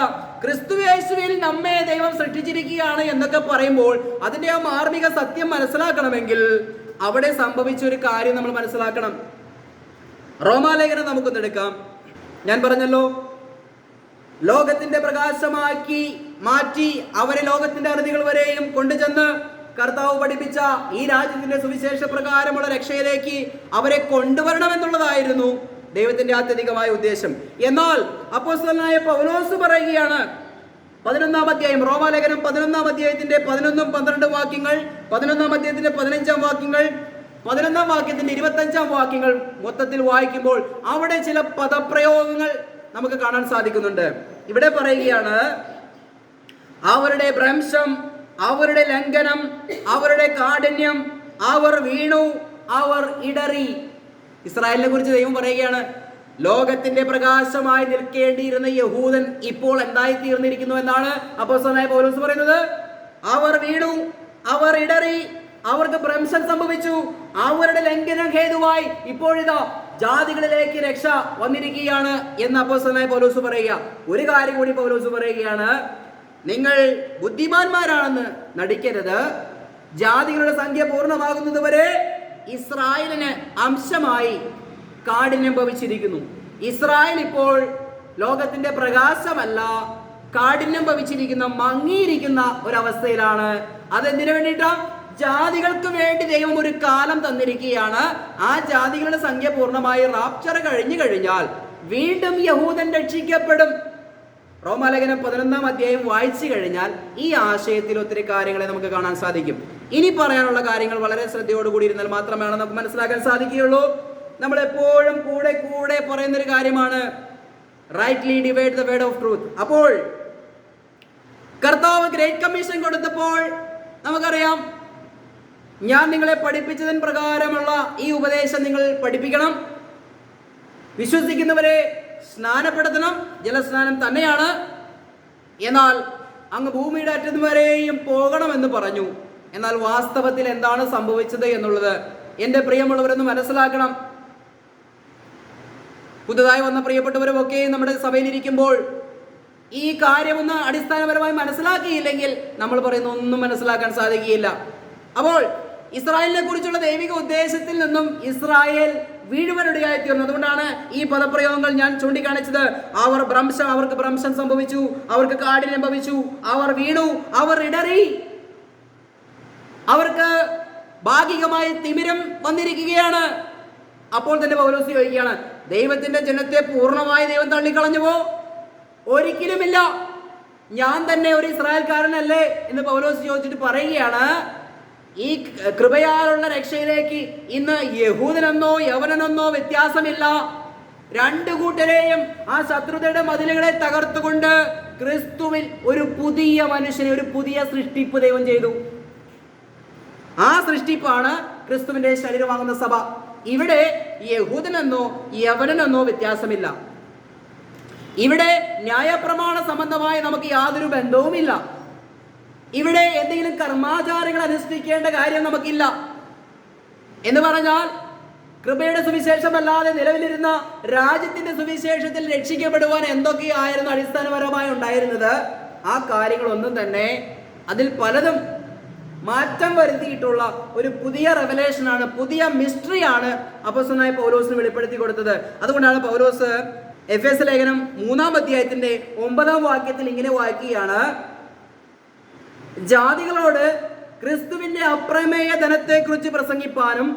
ക്രിസ്തുയേശുവിൽ നമ്മെ ദൈവം സൃഷ്ടിച്ചിരിക്കുകയാണ് എന്നൊക്കെ പറയുമ്പോൾ അതിന്റെ ആ മാർമിക സത്യം മനസ്സിലാക്കണമെങ്കിൽ അവിടെ സംഭവിച്ച ഒരു കാര്യം നമ്മൾ മനസ്സിലാക്കണം. റോമാലേഖനം നമുക്കൊന്നെടുക്കാം. ഞാൻ പറഞ്ഞല്ലോ, ലോകത്തിന്റെ പ്രകാശമാക്കി മാറ്റി അവരെ ലോകത്തിന്റെ അറുതികൾ വരെയും കൊണ്ടുചെന്ന് കർത്താവ് പഠിപ്പിച്ച ഈ രാജ്യത്തിന്റെ സുവിശേഷ പ്രകാരമുള്ള രക്ഷയിലേക്ക് അവരെ കൊണ്ടുവരണമെന്നുള്ളതായിരുന്നു ദൈവത്തിന്റെ ആത്യന്തികമായ ഉദ്ദേശം. എന്നാൽ അപ്പോസ്തലനായ പൗലോസ് പറയുകയാണ്, 11-ാം അധ്യായം, റോമാലേഖനം 11-ാം അധ്യായത്തിന്റെ 11-12 വാക്യങ്ങൾ, 11-ാം അധ്യായത്തിന്റെ 15-ാം വാക്യങ്ങൾ, 11-ാം വാക്യത്തിന്റെ 25-ാം വാക്യങ്ങൾ മൊത്തത്തിൽ വായിക്കുമ്പോൾ അവിടെ ചില പദപ്രയോഗങ്ങൾ നമുക്ക് കാണാൻ സാധിക്കുന്നുണ്ട്. ഇവിടെ പറയുകയാണ്, അവരുടെ ഭ്രംശം, അവരുടെ ലംഘനം, അവരുടെ കാഠിന്യം, അവർ വീണു, അവർ ഇടറി. ഇസ്രായേലിനെ കുറിച്ച് ദൈവം പറയുകയാണ്, ലോകത്തിന്റെ പ്രകാശമായി നിൽക്കേണ്ടിയിരുന്ന യഹൂദൻ ഇപ്പോൾ എന്തായി തീർന്നിരിക്കുന്നു എന്നാണ് അപ്പോസ്തലനായ പൗലോസ് പറയുന്നത്. അവർ വീണു, അവർ ഇടറി, അവർക്ക് ഭ്രംശം സംഭവിച്ചു, അവരുടെ ലംഘനം ഹേതുവായി ഇപ്പോഴിതാ ജാതികളിലേക്ക് രക്ഷ വന്നിരിക്കുകയാണ് എന്ന് അപ്പോസ്തലനായ പൗലോസ് പറയുക. ഒരു കാര്യം കൂടി പൗലോസ് പറയുകയാണ്, നിങ്ങൾ ബുദ്ധിമാന്മാരാണെന്ന് നടിക്കരുത്. ജാതികളുടെ സംഖ്യ പൂർണ്ണമാകുന്നത് വരെ ഇസ്രായേലിന് അംശമായി കാഠിന്യം ഭവിച്ചിരിക്കുന്നു. ഇസ്രായേൽ ഇപ്പോൾ ലോകത്തിന്റെ പ്രകാശമല്ല, കാഠിന്യം ഭവിച്ചിരിക്കുന്ന, മങ്ങിയിരിക്കുന്ന ഒരവസ്ഥയിലാണ്. അതെന്തിനു വേണ്ടിയിട്ടാ? ജാതികൾക്ക് വേണ്ടി ദൈവം ഒരു കാലം തന്നിരിക്കുകയാണ്. ആ ജാതികളുടെ സംഖ്യ പൂർണ്ണമായി റാപ്ചർ കഴിഞ്ഞു കഴിഞ്ഞാൽ വീണ്ടും യഹൂദൻ രക്ഷിക്കപ്പെടും. റോമാലേഖനം 11-ാം അധ്യായം വായിച്ചു കഴിഞ്ഞാൽ ഈ ആശയത്തിൽ ഒത്തിരി കാര്യങ്ങളെ നമുക്ക് കാണാൻ സാധിക്കും. ഇനി പറയാനുള്ള കാര്യങ്ങൾ വളരെ ശ്രദ്ധയോടുകൂടി ഇരുന്നാൽ മാത്രമാണ് നമുക്ക് മനസ്സിലാക്കാൻ സാധിക്കുകയുള്ളൂ. നമ്മൾ എപ്പോഴും കൂടെ കൂടെ പറയുന്നൊരു കാര്യമാണ് rightly divide the word of truth. അപ്പോൾ കർത്താവ് ഗ്രേറ്റ് കമ്മീഷൻ കൊടുത്തപ്പോൾ നമുക്കറിയാം, ഞാൻ നിങ്ങളെ പഠിപ്പിച്ചതിന് പ്രകാരമുള്ള ഈ ഉപദേശം നിങ്ങൾ പഠിപ്പിക്കണം, വിശ്വസിക്കുന്നവരെ സ്നാനപ്പെടുത്തണം, ജലസ്നാനം തന്നെയാണ്, എന്നാൽ അങ്ങ് ഭൂമിയുടെ അറ്റം വരെയും പോകണമെന്ന് പറഞ്ഞു. എന്നാൽ വാസ്തവത്തിൽ എന്താണ് സംഭവിച്ചത് എന്നുള്ളത് എൻ്റെ പ്രിയമുള്ളവരൊന്ന് മനസ്സിലാക്കണം. പുതുതായി വന്ന പ്രിയപ്പെട്ടവരുമൊക്കെ നമ്മുടെ സഭയിലിരിക്കുമ്പോൾ ഈ കാര്യമൊന്ന് അടിസ്ഥാനപരമായി മനസ്സിലാക്കിയില്ലെങ്കിൽ നമ്മൾ പറയുന്ന ഒന്നും മനസ്സിലാക്കാൻ സാധിക്കുകയില്ല. അപ്പോൾ ഇസ്രായേലിനെ കുറിച്ചുള്ള ദൈവിക ഉദ്ദേശത്തിൽ നിന്നും ഇസ്രായേൽ വീഴുവാനിടയായി തീർന്നു. അതുകൊണ്ടാണ് ഈ പദപ്രയോഗങ്ങൾ ഞാൻ ചൂണ്ടിക്കാണിച്ചത്. അവർക്ക് ഭ്രംശം സംഭവിച്ചു, അവർക്ക് കാഠിന്യം ഭവിച്ചു, അവർ വീണു, അവർ ഇടറി, അവർക്ക് ഭാഗികമായി തിമിരം വന്നിരിക്കുകയാണ്. അപ്പോൾ തന്നെ പൗലോസ് ചോദിക്കുകയാണ്, ദൈവത്തിന്റെ ജനത്തെ പൂർണ്ണമായി ദൈവം തള്ളിക്കളഞ്ഞുവോ? ഒരിക്കലുമില്ല, ഞാൻ തന്നെ ഒരു ഇസ്രായേൽക്കാരനല്ലേ എന്ന് പൗലോസ് ചോദിച്ചിട്ട് പറയുകയാണ്, ഈ കൃപയാലുള്ള രക്ഷയിലേക്ക് ഇന്ന് യഹൂദനെന്നോ യവനനെന്നോ വ്യത്യാസമില്ല. രണ്ടു കൂട്ടരെയും ആ ശത്രുതയുടെ മതിലുകളെ തകർത്തുകൊണ്ട് ക്രിസ്തുവിൽ ഒരു പുതിയ മനുഷ്യനെ, ഒരു പുതിയ സൃഷ്ടിപ്പ് ദൈവം ചെയ്തു. ആ സൃഷ്ടിപ്പാണ് ക്രിസ്തുവിന്റെ ശരീരമാകുന്ന സഭ. ഇവിടെ യഹൂദനെന്നോ യവനനെന്നോ വ്യത്യാസമില്ല. ഇവിടെ ന്യായപ്രമാണ സംബന്ധമായി നമുക്ക് യാതൊരു ബന്ധവുമില്ല. ഇവിടെ എന്തെങ്കിലും കർമാചാരങ്ങൾ അനുഷ്ഠിക്കേണ്ട കാര്യം നമുക്കില്ല. എന്ന് പറഞ്ഞാൽ കൃപയുടെ സുവിശേഷമല്ലാതെ നിലവിലിരുന്ന രാജ്യത്തിന്റെ സുവിശേഷത്തിൽ രക്ഷിക്കപ്പെടുവാൻ എന്തൊക്കെയായിരുന്നു അടിസ്ഥാനപരമായി ഉണ്ടായിരുന്നത്, ആ കാര്യങ്ങളൊന്നും തന്നെ, അതിൽ പലതും മാറ്റം വരുത്തിയിട്ടുള്ള ഒരു പുതിയ റെവലേഷനാണ്, പുതിയ മിസ്റ്ററിയാണ് അപ്പോസ്തലനായ പൗലോസിന് വെളിപ്പെടുത്തി കൊടുത്തത്. അതുകൊണ്ടാണ് പൗലോസ് എഫേസ്യ ലേഖനം 3-ാം അധ്യായത്തിന്റെ 9-ാം വാക്യത്തിൽ ഇങ്ങനെ വായിക്കുകയാണ്: ജാതികളോട് ക്രിസ്തുവിന്റെ അപ്രമേയ ധനത്തെക്കുറിച്ച് പ്രസംഗിപ്പാനും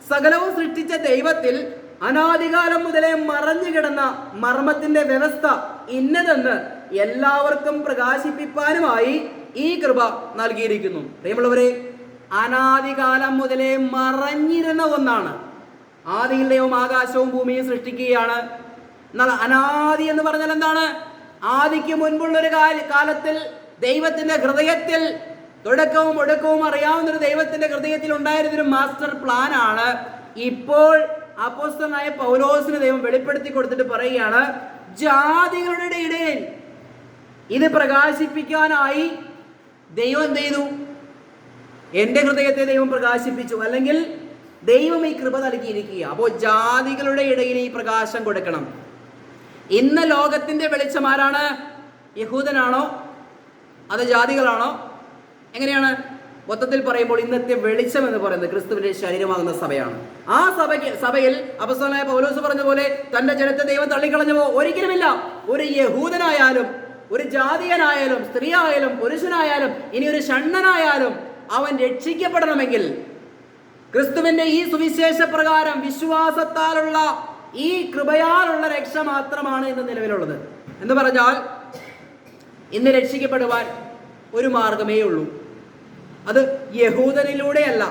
സകലവും സൃഷ്ടിച്ച ദൈവത്തിൽ അനാദികാലം മുതലേ മറഞ്ഞു കിടന്ന മർമ്മത്തിന്റെ വ്യവസ്ഥ ഇന്നതെന്ന് എല്ലാവർക്കും പ്രകാശിപ്പിപ്പാനുമായി ഈ കൃപ നൽകിയിരിക്കുന്നു. പ്രിയമുള്ളവരെ, അനാദികാലം മുതലേ മറഞ്ഞിരുന്ന ഒന്നാണ്. ആദിയിൽ ദൈവം ആകാശവും ഭൂമിയും സൃഷ്ടിക്കുകയാണ്. എന്നാൽ അനാദി എന്ന് പറഞ്ഞാൽ എന്താണ്? ആദിക്ക് മുൻപുള്ളൊരു കാലത്തിൽ ദൈവത്തിന്റെ ഹൃദയത്തിൽ, തുടക്കവും ഒടുക്കവും അറിയാവുന്നൊരു ദൈവത്തിന്റെ ഹൃദയത്തിൽ ഉണ്ടായിരുന്നൊരു മാസ്റ്റർ പ്ലാൻ ആണ് ഇപ്പോൾ അപ്പോസ്തലനായ പൗലോസിന് ദൈവം വെളിപ്പെടുത്തി കൊടുത്തിട്ട് പറയുകയാണ്, ജാതികളുടെ ഇടയിൽ ഇത് പ്രകാശിപ്പിക്കാനായി ദൈവം എന്ത് ചെയ്തു? എൻ്റെ ഹൃദയത്തെ ദൈവം പ്രകാശിപ്പിച്ചു, അല്ലെങ്കിൽ ദൈവം ഈ കൃപ നൽകിയിരിക്കുക. അപ്പോൾ ജാതികളുടെ ഇടയിൽ ഈ പ്രകാശം കൊടുക്കണം. ഇന്ന് ലോകത്തിന്റെ വെളിച്ചം ആരാണ്? യഹൂദനാണോ അത് ജാതികളാണോ? എങ്ങനെയാണ്? മൊത്തത്തിൽ പറയുമ്പോൾ ഇന്നത്തെ വെളിച്ചം എന്ന് പറയുന്നത് ക്രിസ്തുവിന്റെ ശരീരമാകുന്ന സഭയാണ്. ആ സഭയിൽ അപ്പോസ്തലനായ പൗലോസ് പറഞ്ഞ പോലെ തന്റെ ജനത്തെ ദൈവം തള്ളിക്കളഞ്ഞുവോ? ഒരിക്കലുമില്ല. ഒരു യഹൂദനായാലും ഒരു ജാതിയനായാലും സ്ത്രീ ആയാലും പുരുഷനായാലും ഇനി ഒരു ഷണ്ണനായാലും അവൻ രക്ഷിക്കപ്പെടണമെങ്കിൽ ക്രിസ്തുവിന്റെ ഈ സുവിശേഷ പ്രകാരം വിശ്വാസത്താലുള്ള ഈ കൃപയാലുള്ള രക്ഷ മാത്രമാണ് ഇന്ന് നിലവിലുള്ളത്. എന്ന് പറഞ്ഞാൽ ഇന്ന് രക്ഷിക്കപ്പെടുവാൻ ഒരു മാർഗമേ ഉള്ളൂ. അത് യഹൂദനിലൂടെയല്ല.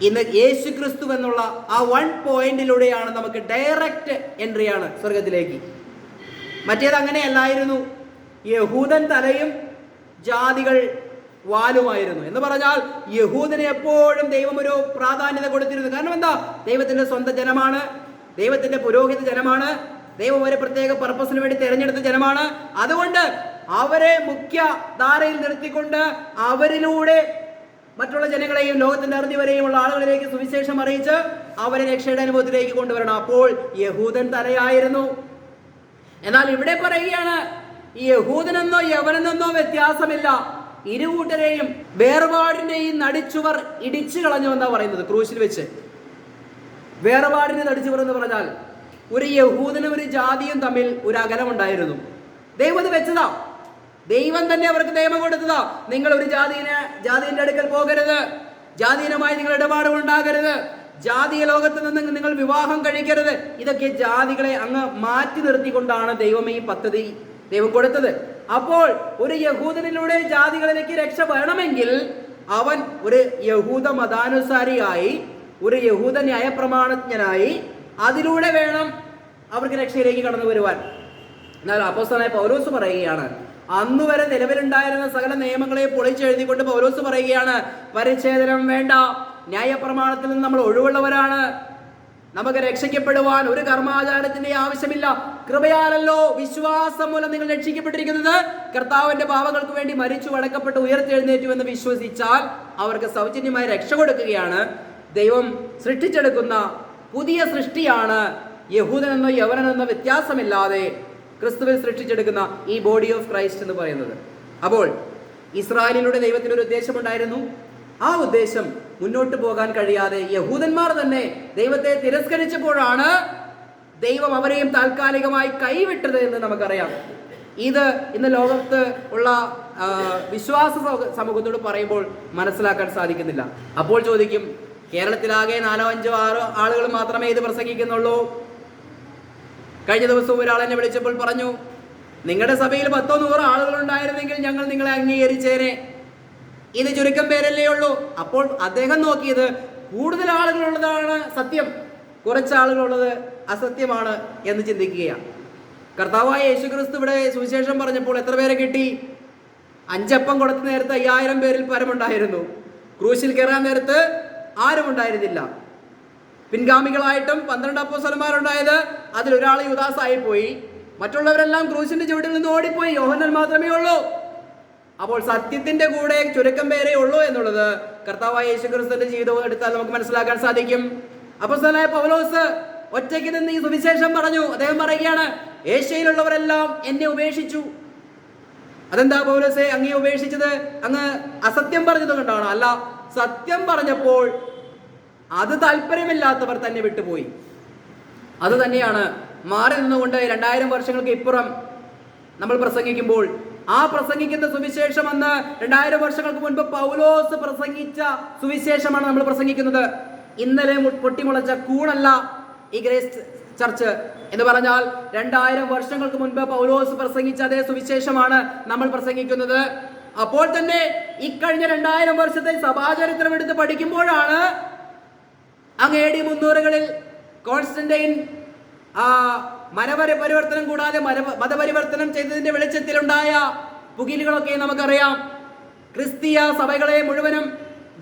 ഇന്ന് യേശു ക്രിസ്തു എന്നുള്ള ആ 1 പോയിന്റിലൂടെയാണ് നമുക്ക് ഡയറക്റ്റ് എൻട്രിയാണ് സ്വർഗത്തിലേക്ക്. മറ്റേത് അങ്ങനെയല്ലായിരുന്നു. യഹൂദൻ തലയും ജാതികൾ വാലുമായിരുന്നു. എന്ന് പറഞ്ഞാൽ യഹൂദന് എപ്പോഴും ദൈവം ഒരു പ്രാധാന്യത കൊടുത്തിരുന്നു. കാരണം എന്താ? ദൈവത്തിന്റെ സ്വന്തം ജനമാണ്, ദൈവത്തിന്റെ പുരോഹിത ജനമാണ്, ദൈവം ഒരു പ്രത്യേക പർപ്പസിന് വേണ്ടി തിരഞ്ഞെടുത്ത ജനമാണ്. അതുകൊണ്ട് അവരെ മുഖ്യ ധാരയിൽ നിർത്തിക്കൊണ്ട് അവരിലൂടെ മറ്റുള്ള ജനങ്ങളെയും ലോകത്തിന്റെ അറുതി വരെയുമുള്ള ആളുകളിലേക്ക് സുവിശേഷം അറിയിച്ച് അവരെ രക്ഷയുടെ അനുഭവത്തിലേക്ക് കൊണ്ടുവരണം. അപ്പോൾ യഹൂദൻ തലയായിരുന്നു. എന്നാൽ ഇവിടെ പറയുകയാണ്, ഈ യഹൂദനെന്നോ യവനെന്നോ വ്യത്യാസമില്ല, ഇരുകൂട്ടരെയും വേർപാടിന്റെയും നടിച്ചുവർ ഇടിച്ചു കളഞ്ഞു എന്നാ പറയുന്നത്. ക്രൂശിൽ വെച്ച് വേർപാടിന്റെ നടിച്ചുവർ എന്ന് പറഞ്ഞാൽ ഒരു യഹൂദനും ഒരു ജാതിയും തമ്മിൽ ഒരു അകലമുണ്ടായിരുന്നു. ദൈവം അത് വെച്ചതാ. ദൈവം തന്നെ അവർക്ക് നിയമം കൊടുത്തതാ. നിങ്ങൾ ഒരു ജാതിയുടെ അടുക്കൽ പോകരുത്, ജാതീയമായി നിങ്ങൾ ഇടപാടുകൾ ഉണ്ടാകരുത്, ജാതീയ ലോകത്ത് നിന്ന് നിങ്ങൾ വിവാഹം കഴിക്കരുത്. ഇതൊക്കെ ജാതികളെ അങ്ങ് മാറ്റി നിർത്തിക്കൊണ്ടാണ് ദൈവം ഈ പദ്ധതി ദൈവം കൊടുത്തത്. അപ്പോൾ ഒരു യഹൂദനിലൂടെ ജാതികളിലേക്ക് രക്ഷ വേണമെങ്കിൽ അവൻ ഒരു യഹൂദ മതാനുസാരിയായി, ഒരു യഹൂദ ന്യായപ്രമാണജ്ഞനായി, അതിലൂടെ വേണം അവർക്ക് രക്ഷയിലേക്ക് കടന്നു വരുവാൻ. എന്നാൽ അപ്പോസ്തലനായ പൗലോസ് പറയുകയാണ്, അന്നു വരെ നിലവിലുണ്ടായിരുന്ന സകല നിയമങ്ങളെ പൊളിച്ചെഴുതിക്കൊണ്ട് പൗലോസ് പറയുകയാണ്, പരിച്ഛേദനം വേണ്ട, ന്യായപ്രമാണത്തിൽ നിന്ന് നമ്മൾ ഒഴിവുള്ളവരാണ്, നമുക്ക് രക്ഷിക്കപ്പെടുവാൻ ഒരു കർമാചാരത്തിന്റെ ആവശ്യമില്ല. കൃപയാലല്ലോ വിശ്വാസം മൂലം നിങ്ങൾ രക്ഷിക്കപ്പെട്ടിരിക്കുന്നത്. കർത്താവിന്റെ പാപങ്ങൾക്ക് വേണ്ടി മരിച്ചു അടക്കപ്പെട്ട് ഉയർത്തെഴുന്നേറ്റു എന്ന് വിശ്വസിച്ചാൽ അവർക്ക് സൗജന്യമായി രക്ഷ കൊടുക്കുകയാണ്. ദൈവം സൃഷ്ടിച്ചെടുക്കുന്ന പുതിയ സൃഷ്ടിയാണ് യഹൂദനെന്നോ യവനെന്നോ വ്യത്യാസമില്ലാതെ ക്രിസ്തുവിൽ സൃഷ്ടിച്ചെടുക്കുന്ന ഈ ബോഡി ഓഫ് ക്രൈസ്റ്റ് എന്ന് പറയുന്നത്. അപ്പോൾ ഇസ്രായേലിലൂടെ ദൈവത്തിന് ഒരു ഉദ്ദേശമുണ്ടായിരുന്നു. ആ ഉദ്ദേശം മുന്നോട്ട് പോകാൻ കഴിയാതെ യഹൂദന്മാർ തന്നെ ദൈവത്തെ തിരസ്കരിച്ചപ്പോഴാണ് ദൈവം അവരെയും താൽക്കാലികമായി കൈവിട്ടത് എന്ന് നമുക്കറിയാം. ഇത് ഇന്ന് ലോകത്ത് ഉള്ള വിശ്വാസ സമൂഹത്തോട് പറയുമ്പോൾ മനസ്സിലാക്കാൻ സാധിക്കുന്നില്ല. അപ്പോൾ ചോദിക്കും, കേരളത്തിലാകെ 4, 5, 6 ആളുകൾ മാത്രമേ ഇത് പ്രസംഗിക്കുന്നുള്ളൂ. കഴിഞ്ഞ ദിവസം ഒരാൾ എന്നെ വിളിച്ചപ്പോൾ പറഞ്ഞു, നിങ്ങളുടെ സഭയിൽ 10 or 100 ആളുകൾ ഉണ്ടായിരുന്നെങ്കിൽ ഞങ്ങൾ നിങ്ങളെ അംഗീകരിച്ചേനെ, ഇത് ചുരുക്കം പേരല്ലേ ഉള്ളൂ. അപ്പോൾ അദ്ദേഹം നോക്കിയത് കൂടുതൽ ആളുകളുള്ളതാണ് സത്യം, കുറച്ച് ആളുകളുള്ളത് അസത്യമാണ് എന്ന് ചിന്തിക്കുകയാണ്. കർത്താവായ യേശുക്രിസ്തു ഇവിടെ സുവിശേഷം പറഞ്ഞപ്പോൾ എത്ര പേരെ കിട്ടി? 5 അപ്പം കൊടുത്ത നേരത്ത് 5000 പേരിൽ പരമുണ്ടായിരുന്നു. ക്രൂശിൽ കയറാൻ നേരത്ത് ആരും ഉണ്ടായിരുന്നില്ല. പിൻഗാമികളായിട്ടും 12 അപ്പോസ്തലന്മാരുണ്ടായത്, അതിലൊരാൾ യൂദാസായി പോയി. മറ്റുള്ളവരെല്ലാം ക്രൂശിന്റെ ചുവട്ടിൽ നിന്ന് ഓടിപ്പോയി. യോഹന്നാൻ മാത്രമേ ഉള്ളൂ. അപ്പോൾ സത്യത്തിന്റെ കൂടെ ചുരുക്കം പേരേ ഉള്ളൂ എന്നുള്ളത് കർത്താവായ യേശുക്രിസ്തുവിന്റെ ജീവിതവും എടുത്താൽ നമുക്ക് മനസ്സിലാക്കാൻ സാധിക്കും. അപ്പോസ്തലനായ പൗലോസ് ഒറ്റയ്ക്ക് നിന്ന് ഈ സുവിശേഷം പറഞ്ഞു. അദ്ദേഹം പറയുകയാണ്, ഏഷ്യയിലുള്ളവരെല്ലാം എന്നെ ഉപേക്ഷിച്ചു, അതെന്താ പൗലോസേ അങ്ങേ ഉപേക്ഷിച്ചത്? അങ്ങ് അസത്യം പറഞ്ഞത് കൊണ്ടാണോ? അല്ല, സത്യം പറഞ്ഞപ്പോൾ അത് താല്പര്യമില്ലാത്തവർ തന്നെ വിട്ടുപോയി. അത് തന്നെയാണ് മാറി നിന്നുകൊണ്ട് 2000 വർഷങ്ങൾക്ക് ഇപ്പുറം നമ്മൾ പ്രസംഗിക്കുമ്പോൾ ആ പ്രസംഗിക്കുന്ന സുവിശേഷം അന്ന് 2000 വർഷങ്ങൾക്ക് മുൻപ് പൗലോസ് പ്രസംഗിച്ച സുവിശേഷമാണ് നമ്മൾ പ്രസംഗിക്കുന്നത്. ഇന്നലെ പൊട്ടിമുളച്ച കൂണല്ല ഈ ഗ്രേസ് ചർച്ച് എന്ന് പറഞ്ഞാൽ 2000 വർഷങ്ങൾക്ക് മുൻപ് പൗലോസ് പ്രസംഗിച്ച അതേ സുവിശേഷമാണ് നമ്മൾ പ്രസംഗിക്കുന്നത്. അപ്പോൾ തന്നെ ഇക്കഴിഞ്ഞ 2000 വർഷത്തെ സഭാചരിത്രം എടുത്ത് പഠിക്കുമ്പോഴാണ് അങ്ങ് AD 300-കളിൽ കോൺസ്റ്റന്റൈൻ മനപരിവർത്തനം കൂടാതെ മതപരിവർത്തനം ചെയ്തതിന്റെ വെളിച്ചത്തിലുണ്ടായ പുകിലുകളൊക്കെ നമുക്കറിയാം. ക്രിസ്തീയ സഭകളെ മുഴുവനും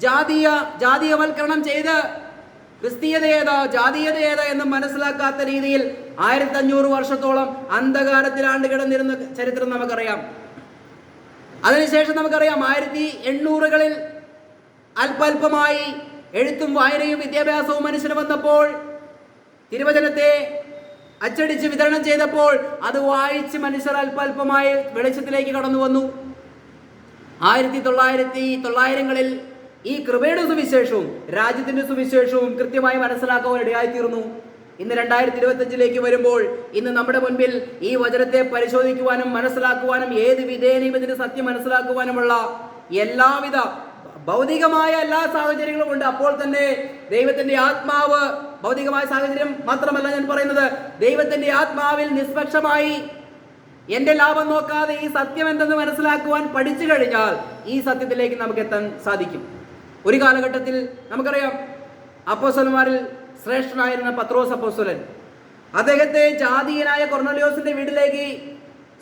ജാതീയവൽക്കരണം ചെയ്ത് ക്രിസ്തീയത ഏതാ ജാതീയത ഏതാ എന്ന് മനസ്സിലാക്കാത്ത രീതിയിൽ 1500 വർഷത്തോളം അന്ധകാരത്തിലാണ്ട് കിടന്നിരുന്ന ചരിത്രം നമുക്കറിയാം. അതിനുശേഷം നമുക്കറിയാം 1800-കളിൽ അല്പമായി എഴുത്തും വായനയും വിദ്യാഭ്യാസവും മനുഷ്യന് വന്നപ്പോൾ, തിരുവചനത്തെ അച്ചടിച്ച് വിതരണം ചെയ്തപ്പോൾ അത് വായിച്ച് മനുഷ്യർ അല്പമായി വെളിച്ചത്തിലേക്ക് കടന്നു വന്നു. 1900-കളിൽ ഈ കൃപയുടെ സുവിശേഷവും രാജ്യത്തിന്റെ സുവിശേഷവും കൃത്യമായി മനസ്സിലാക്കുവാൻ ഇടയായിത്തീർന്നു. ഇന്ന് 2025-ലേക്ക് വരുമ്പോൾ ഇന്ന് നമ്മുടെ മുൻപിൽ ഈ വചനത്തെ പരിശോധിക്കുവാനും മനസ്സിലാക്കുവാനും ഏത് വിധേനയും ഇതിന്റെ സത്യം മനസ്സിലാക്കുവാനുമുള്ള എല്ലാവിധ ഭൗതികമായ എല്ലാ സാഹചര്യങ്ങളും ഉണ്ട്. അപ്പോൾ തന്നെ ദൈവത്തിന്റെ ആത്മാവ്, ഭൗതികമായ സാഹചര്യം മാത്രമല്ല ഞാൻ പറയുന്നത്, ദൈവത്തിന്റെ ആത്മാവിൽ നിഷ്പക്ഷമായി എന്റെ ലാഭം നോക്കാതെ ഈ സത്യം എന്തെന്ന് മനസ്സിലാക്കുവാൻ പഠിച്ചു കഴിഞ്ഞാൽ ഈ സത്യത്തിലേക്ക് നമുക്ക് എത്താൻ സാധിക്കും. ഒരു കാലഘട്ടത്തിൽ നമുക്കറിയാം അപ്പോസ്തലന്മാരിൽ ശ്രേഷ്ഠനായിരുന്ന പത്രോസ് അപ്പോസ്തലൻ, അദ്ദേഹത്തെ ജാതീയനായ കൊർന്നലിയോസിന്റെ വീട്ടിലേക്ക്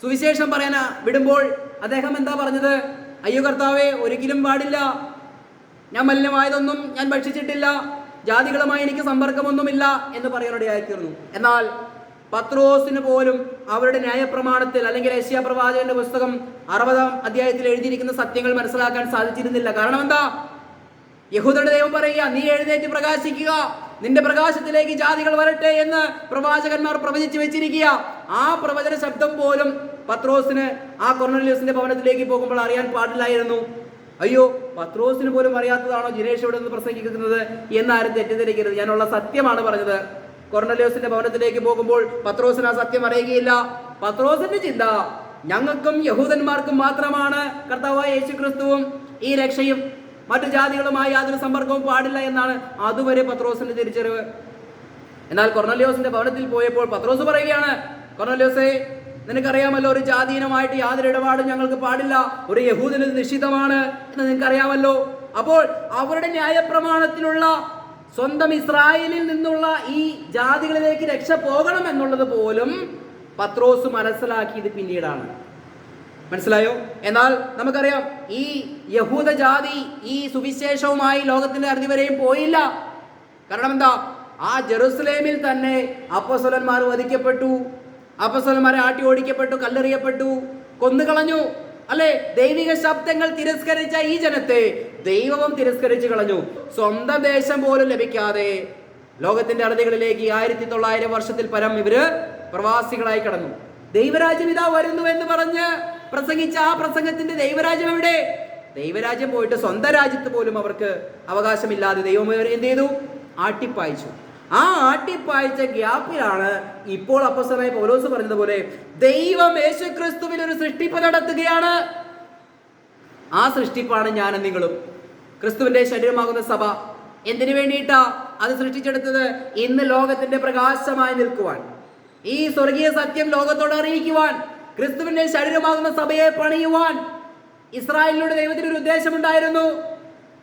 സുവിശേഷം പറയാൻ വിടുമ്പോൾ അദ്ദേഹം എന്താ പറഞ്ഞത്? അയ്യോ കർത്താവേ, ഒരിക്കലും പാടില്ല, ഞാൻ മലിനമായതൊന്നും ഞാൻ ഭക്ഷിച്ചിട്ടില്ല, ജാതികളുമായി എനിക്ക് സമ്പർക്കമൊന്നുമില്ല എന്ന് പറയാനിടയായിത്തീർന്നു. എന്നാൽ പത്രോസിന് പോലും അവരുടെ ന്യായപ്രമാണത്തിൽ അല്ലെങ്കിൽ യെശയ്യാ പ്രവാചകന്റെ പുസ്തകം 60-ാം അധ്യായത്തിൽ എഴുതിയിരിക്കുന്ന സത്യങ്ങൾ മനസ്സിലാക്കാൻ സാധിച്ചിരുന്നില്ല. കാരണം എന്താ? യഹൂദരുടെ ദൈവം പറയുക, നീ എഴുന്നേറ്റ് പ്രകാശിക്കുക, നിന്റെ പ്രകാശത്തിലേക്ക് ജാതികൾ വരട്ടെ എന്ന് പ്രവാചകന്മാർ പ്രവചിച്ചു വെച്ചിരിക്കുക. ആ പ്രവചന ശബ്ദം പോലും പത്രോസിന് ആ കൊർന്നലിയോസിന്റെ ഭവനത്തിലേക്ക് പോകുമ്പോൾ അറിയാൻ പാടില്ലായിരുന്നു. അയ്യോ, പത്രോസിന് പോലും അറിയാത്തതാണോ ജിനേഷ് ഇവിടെ നിന്ന് പ്രസംഗിക്കുന്നത് എന്നാരും തെറ്റിദ്ധരിക്കരുത്. ഞാനുള്ള സത്യമാണ് പറഞ്ഞത്. കൊർന്നലിയോസിന്റെ ഭവനത്തിലേക്ക് പോകുമ്പോൾ പത്രോസിന് ആ സത്യം അറിയുകയില്ല. പത്രോസിന്റെ ചിന്ത ഞങ്ങൾക്കും യഹൂദന്മാർക്കും മാത്രമാണ് കർത്താവായ യേശുക്രിസ്തുവും ഈ രക്ഷയും, മറ്റു ജാതികളുമായി യാതൊരു സമ്പർക്കവും പാടില്ല എന്നാണ് അതുവരെ പത്രോസിന്റെ തിരിച്ചറിവ്. എന്നാൽ കൊർന്നലിയോസിന്റെ ഭവനത്തിൽ പോയപ്പോൾ പത്രോസ് പറയുകയാണ്, കൊർന്നലിയോസേ, നിനക്കറിയാമല്ലോ ഒരു ജാതീയനുമായിട്ട് യാതൊരു ഇടപാടും ഞങ്ങൾക്ക് പാടില്ല, ഒരു യഹൂദന് നിഷിദ്ധമാണ് എന്ന് നിനക്കറിയാമല്ലോ. അപ്പോൾ അവരുടെ ന്യായപ്രമാണത്തിലുള്ള സ്വന്തം ഇസ്രായേലിൽ നിന്നുള്ള ഈ ജാതികളിലേക്ക് രക്ഷ പോകണം എന്നുള്ളത് പോലും പത്രോസ് മനസ്സിലാക്കിയത് പിന്നീടാണ്. മനസ്സിലായോ? എന്നാൽ നമുക്കറിയാം ഈ യഹൂദ ജാതി ഈ സുവിശേഷവുമായി ലോകത്തിന്റെ അറുതി വരെയും പോയില്ല. കാരണം എന്താ? ആ ജെറുസലേമിൽ തന്നെ അപ്പോസ്തലന്മാർ വധിക്കപ്പെട്ടു, അപ്പോസ്തലന്മാരെ ആട്ടി ഓടിക്കപ്പെട്ടു, കല്ലെറിയപ്പെട്ടു, കൊന്നുകളഞ്ഞു. അല്ലെ? ദൈവിക ശബ്ദങ്ങൾ തിരസ്കരിച്ച ഈ ജനത്തെ ദൈവവും തിരസ്കരിച്ചു കളഞ്ഞു. സ്വന്തം ദേശം പോലും ലഭിക്കാതെ ലോകത്തിന്റെ അറുതികളിലേക്ക് 1900 വർഷത്തിൽ പരം ഇവര് പ്രവാസികളായി കടന്നു. ദൈവരാജ്യം ഇതാ വരുന്നു എന്ന് പറഞ്ഞ് പ്രസംഗിച്ച ആ പ്രസംഗത്തിന്റെ ദൈവരാജ്യം എവിടെ? ദൈവരാജ്യം പോയിട്ട് സ്വന്തം രാജ്യത്ത് പോലും അവർക്ക് അവകാശമില്ലാതെ ദൈവം എന്ത് ചെയ്തു? ആട്ടിപ്പായിച്ചു. ആ ആട്ടിപ്പായിച്ച ഗ്യാപ്പിലാണ് ഇപ്പോൾ അപ്പോസ്തലനായ പൗലോസ് പറഞ്ഞതുപോലെ ദൈവം യേശുക്രിസ്തുവിൽ ഒരു സൃഷ്ടിപ്പ് നടത്തുകയാണ്. ആ സൃഷ്ടിപ്പാണ് ഞാനും നിങ്ങളും. ക്രിസ്തുവിന്റെ ശരീരമാകുന്ന സഭ എന്തിനു വേണ്ടിയിട്ടാ അത് സൃഷ്ടിച്ചെടുത്തത്? ഇന്ന് ലോകത്തിന്റെ പ്രകാശമായി നിൽക്കുവാൻ, ഈ സ്വർഗീയ സത്യം ലോകത്തോട് അറിയിക്കുവാൻ, ക്രിസ്തുവിന്റെ ശരീരമാകുന്ന സഭയെ പണിയുവാൻ. ഇസ്രായേലിലൂടെ ദൈവത്തിന് ഒരു ഉദ്ദേശമുണ്ടായിരുന്നു.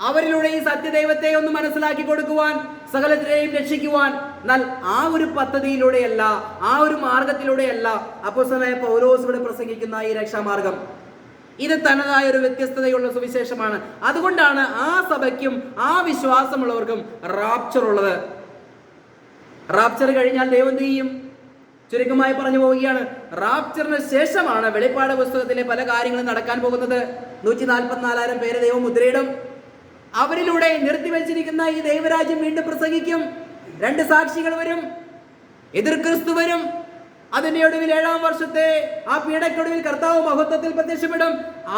അവരിലൂടെ ഈ സത്യദൈവത്തെ ഒന്ന് മനസ്സിലാക്കി കൊടുക്കുവാൻ, സകലത്തിനെയും രക്ഷിക്കുവാൻ. എന്നാൽ ആ ഒരു പദ്ധതിയിലൂടെയല്ല, ആ ഒരു മാർഗത്തിലൂടെയല്ല അപ്പോസ്തലനായ പൗലോസ് ഇവിടെ പ്രസംഗിക്കുന്ന ഈ രക്ഷാമാർഗം. ഇത് തനതായ ഒരു വ്യത്യസ്തതയുള്ള സുവിശേഷമാണ്. അതുകൊണ്ടാണ് ആ സഭയ്ക്കും ആ വിശ്വാസമുള്ളവർക്കും റാപ്ചർ ഉള്ളത്. റാപ്ചർ കഴിഞ്ഞാൽ ദൈവം എന്ത് ചെയ്യും? ചുരുക്കമായി പറഞ്ഞു പോവുകയാണ്, റാപ്ചറിന് ശേഷമാണ് വെളിപ്പാട് പുസ്തകത്തിലെ പല കാര്യങ്ങളും നടക്കാൻ പോകുന്നത്. 144,000 പേരെ ദൈവം മുദ്രയിടും. അവരിലൂടെ നിർത്തിവെച്ചിരിക്കുന്ന ഈ ദൈവരാജ്യം വീണ്ടും പ്രസംഗിക്കും. 2 സാക്ഷികൾ വരും, എതിർ ക്രിസ്തു വരും. അതിന്റെ ഒടുവിൽ 7-ാം വർഷത്തെ ആ പീഡയ്ക്കൊടുവിൽ കർത്താവ് മഹത്വത്തിൽ പ്രത്യക്ഷപ്പെടും.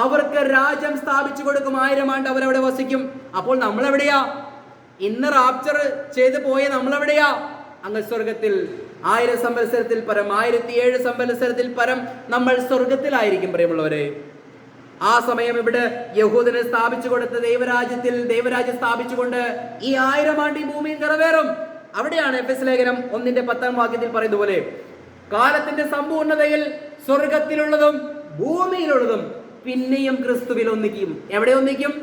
അവർക്ക് രാജ്യം സ്ഥാപിച്ചു കൊടുക്കും. 1000 ആണ്ട് അവരവിടെ വസിക്കും. അപ്പോൾ നമ്മളെവിടെയാ? ഇന്ന് റാപ്ചർ ചെയ്ത് പോയ നമ്മളെവിടെയാ? അങ്ങ് സ്വർഗത്തിൽ 1000 സംവത്സരത്തിൽ പരം, 1007 സംവത്സരത്തിൽ പരം നമ്മൾ സ്വർഗത്തിലായിരിക്കും പ്രിയമുള്ളവരെ. ആ സമയം ഇവിടെ യഹൂദനെ സ്ഥാപിച്ചു കൊടുത്ത ദൈവരാജ്യം സ്ഥാപിച്ചുകൊണ്ട് ഈ 1000 ആണ്ട് ഈ ഭൂമിയിൽ നിറവേറും. അവിടെയാണ് എഫെസ്യ ലേഖനം 1:10 വാക്യത്തിൽ പറയുന്നത് പോലെ, കാലത്തിന്റെ സമ്പൂർണ്ണതയിൽ സ്വർഗത്തിലുള്ളതും ഭൂമിയിലുള്ളതും പിന്നെയും ക്രിസ്തുവിൽ ഒന്നിക്കും. എവിടെ ഒന്നിക്കും?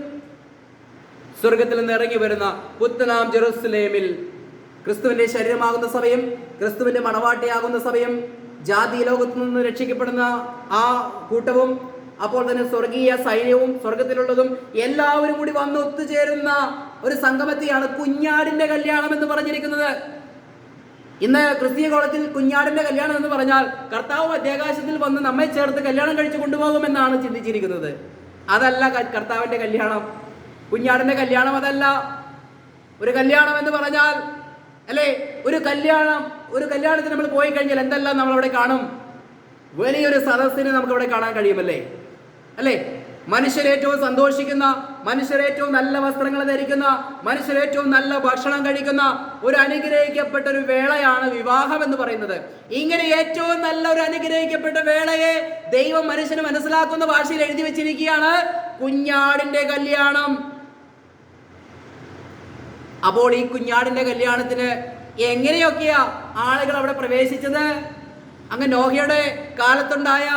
സ്വർഗത്തിൽ നിന്ന് ഇറങ്ങി വരുന്ന പുത്തനാം ജെറുസലേമിൽ ക്രിസ്തുവിന്റെ ശരീരമാകുന്ന സമയം, ക്രിസ്തുവിന്റെ മണവാട്ടിയാകുന്ന സമയം, ജാതി ലോകത്തു നിന്ന് രക്ഷിക്കപ്പെടുന്ന ആ കൂട്ടവും, അപ്പോൾ തന്നെ സ്വർഗീയ സൈന്യവും സ്വർഗത്തിലുള്ളതും എല്ലാവരും കൂടി വന്ന് ഒത്തുചേരുന്ന ഒരു സംഗമത്തെയാണ് കുഞ്ഞാടിന്റെ കല്യാണം എന്ന് പറഞ്ഞിരിക്കുന്നത്. ഇന്ന് ക്രിസ്തീയ കോളത്തിൽ കുഞ്ഞാടിന്റെ കല്യാണം എന്ന് പറഞ്ഞാൽ കർത്താവ് മധ്യാകാശത്തിൽ വന്ന് നമ്മെ ചേർത്ത് കല്യാണം കഴിച്ചു കൊണ്ടുപോകുമെന്നാണ് ചിന്തിച്ചിരിക്കുന്നത്. അതല്ല കർത്താവിന്റെ കല്യാണം, കുഞ്ഞാടിന്റെ കല്യാണം അതല്ല. ഒരു കല്യാണം എന്ന് പറഞ്ഞാൽ, അല്ലേ, ഒരു കല്യാണത്തിന് നമ്മൾ പോയി കഴിഞ്ഞാൽ എന്തെല്ലാം നമ്മളവിടെ കാണും? വലിയൊരു സദസ്സിനെ നമുക്ക് അവിടെ കാണാൻ കഴിയുമല്ലേ, അല്ലേ? മനുഷ്യരേറ്റവും സന്തോഷിക്കുന്ന, മനുഷ്യരേറ്റവും നല്ല വസ്ത്രങ്ങൾ ധരിക്കുന്ന, മനുഷ്യരേറ്റവും നല്ല ഭക്ഷണം കഴിക്കുന്ന ഒരു അനുഗ്രഹിക്കപ്പെട്ട ഒരു വേളയാണ് വിവാഹം എന്ന് പറയുന്നത്. ഇങ്ങനെ ഏറ്റവും നല്ല ഒരു അനുഗ്രഹിക്കപ്പെട്ട വേളയെ ദൈവം മനുഷ്യന് മനസ്സിലാക്കുന്ന ഭാഷയിൽ എഴുതി വെച്ചിരിക്കുകയാണ് കുഞ്ഞാടിന്റെ കല്യാണം. അപ്പോൾ ഈ കുഞ്ഞാടിന്റെ കല്യാണത്തിന് എങ്ങനെയൊക്കെയാ ആളുകൾ അവിടെ പ്രവേശിച്ചത്? അങ്ങ് നോഹയുടെ കാലത്തുണ്ടായ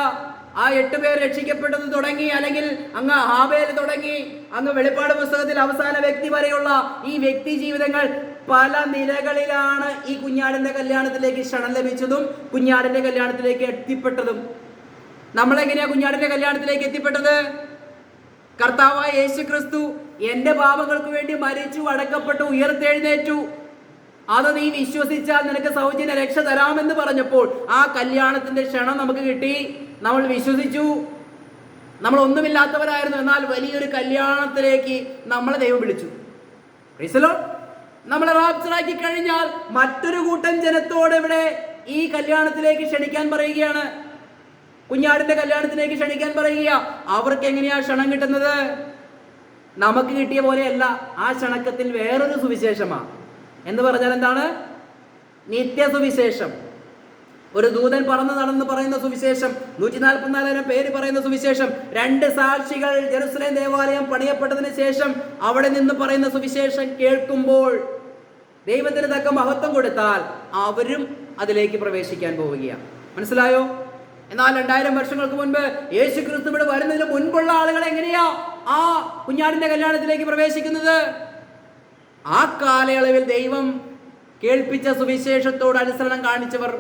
ആ 8 പേർ രക്ഷിക്കപ്പെട്ടത് തുടങ്ങി, അല്ലെങ്കിൽ അങ്ങ് ഹാബേൽ തുടങ്ങി, അങ്ങ് വെളിപ്പാട് പുസ്തകത്തിൽ അവസാന വ്യക്തി വരെയുള്ള ഈ വ്യക്തി ജീവിതങ്ങൾ പല നിലകളിലാണ് ഈ കുഞ്ഞാടിന്റെ കല്യാണത്തിലേക്ക് ക്ഷണം ലഭിച്ചതും കുഞ്ഞാടിന്റെ കല്യാണത്തിലേക്ക് എത്തിപ്പെട്ടതും. നമ്മളെങ്ങനെയാ കുഞ്ഞാടിന്റെ കല്യാണത്തിലേക്ക് എത്തിപ്പെട്ടത്? കർത്താവായ യേശു ക്രിസ്തു എന്റെ പാപങ്ങൾക്ക് വേണ്ടി മരിച്ചു, അടക്കപ്പെട്ടു, ഉയർത്തെഴുന്നേറ്റു, അത് നീ വിശ്വസിച്ചാൽ നിനക്ക് സൗജന്യ രക്ഷ തരാമെന്ന് പറഞ്ഞപ്പോൾ ആ കല്യാണത്തിന്റെ ക്ഷണം നമുക്ക് കിട്ടി. നമ്മൾ വിശ്വസിച്ചു. നമ്മൾ ഒന്നുമില്ലാത്തവരായിരുന്നു, എന്നാൽ വലിയൊരു കല്യാണത്തിലേക്ക് നമ്മളെ ദൈവം വിളിച്ചു. നമ്മളെ റാപ്ചറാക്കി കഴിഞ്ഞാൽ മറ്റൊരു കൂട്ടം ജനത്തോട് ഇവിടെ ഈ കല്യാണത്തിലേക്ക് ക്ഷണിക്കാൻ പറയുകയാണ്, കുഞ്ഞാടിന്റെ കല്യാണത്തിലേക്ക് ക്ഷണിക്കാൻ പറയുക. അവർക്ക് എങ്ങനെയാ ക്ഷണം കിട്ടുന്നത്? നമുക്ക് കിട്ടിയ പോലെയല്ല. ആ ക്ഷണക്കത്തിൽ വേറൊരു സുവിശേഷമാണ്. എന്ന് പറഞ്ഞാൽ എന്താണ്? നിത്യസുവിശേഷം. ഒരു ദൂതൻ പറന്ന് നടന്ന് പറയുന്ന സുവിശേഷം, 144,000 പേര് പറയുന്ന സുവിശേഷം, 2 സാക്ഷികൾ ജെറുസലേം ദേവാലയം പണിയപ്പെട്ടതിന് ശേഷം അവിടെ നിന്ന് പറയുന്ന സുവിശേഷം കേൾക്കുമ്പോൾ ദൈവത്തിന് തക്ക മഹത്വം കൊടുത്താൽ അവരും അതിലേക്ക് പ്രവേശിക്കാൻ പോവുകയാണ്. മനസ്സിലായോ? എന്നാൽ 2000 വർഷങ്ങൾക്ക് മുൻപ് യേശു ക്രിസ്തു ഇവിടെ വരുന്നതിന് മുൻപുള്ള ആളുകൾ എങ്ങനെയാ ആ കുഞ്ഞാടിന്റെ കല്യാണത്തിലേക്ക് പ്രവേശിക്കുന്നത്? ആ കാലയളവിൽ ദൈവം കേൾപ്പിച്ച സുവിശേഷത്തോട് അനുസരണം കാണിച്ചവർ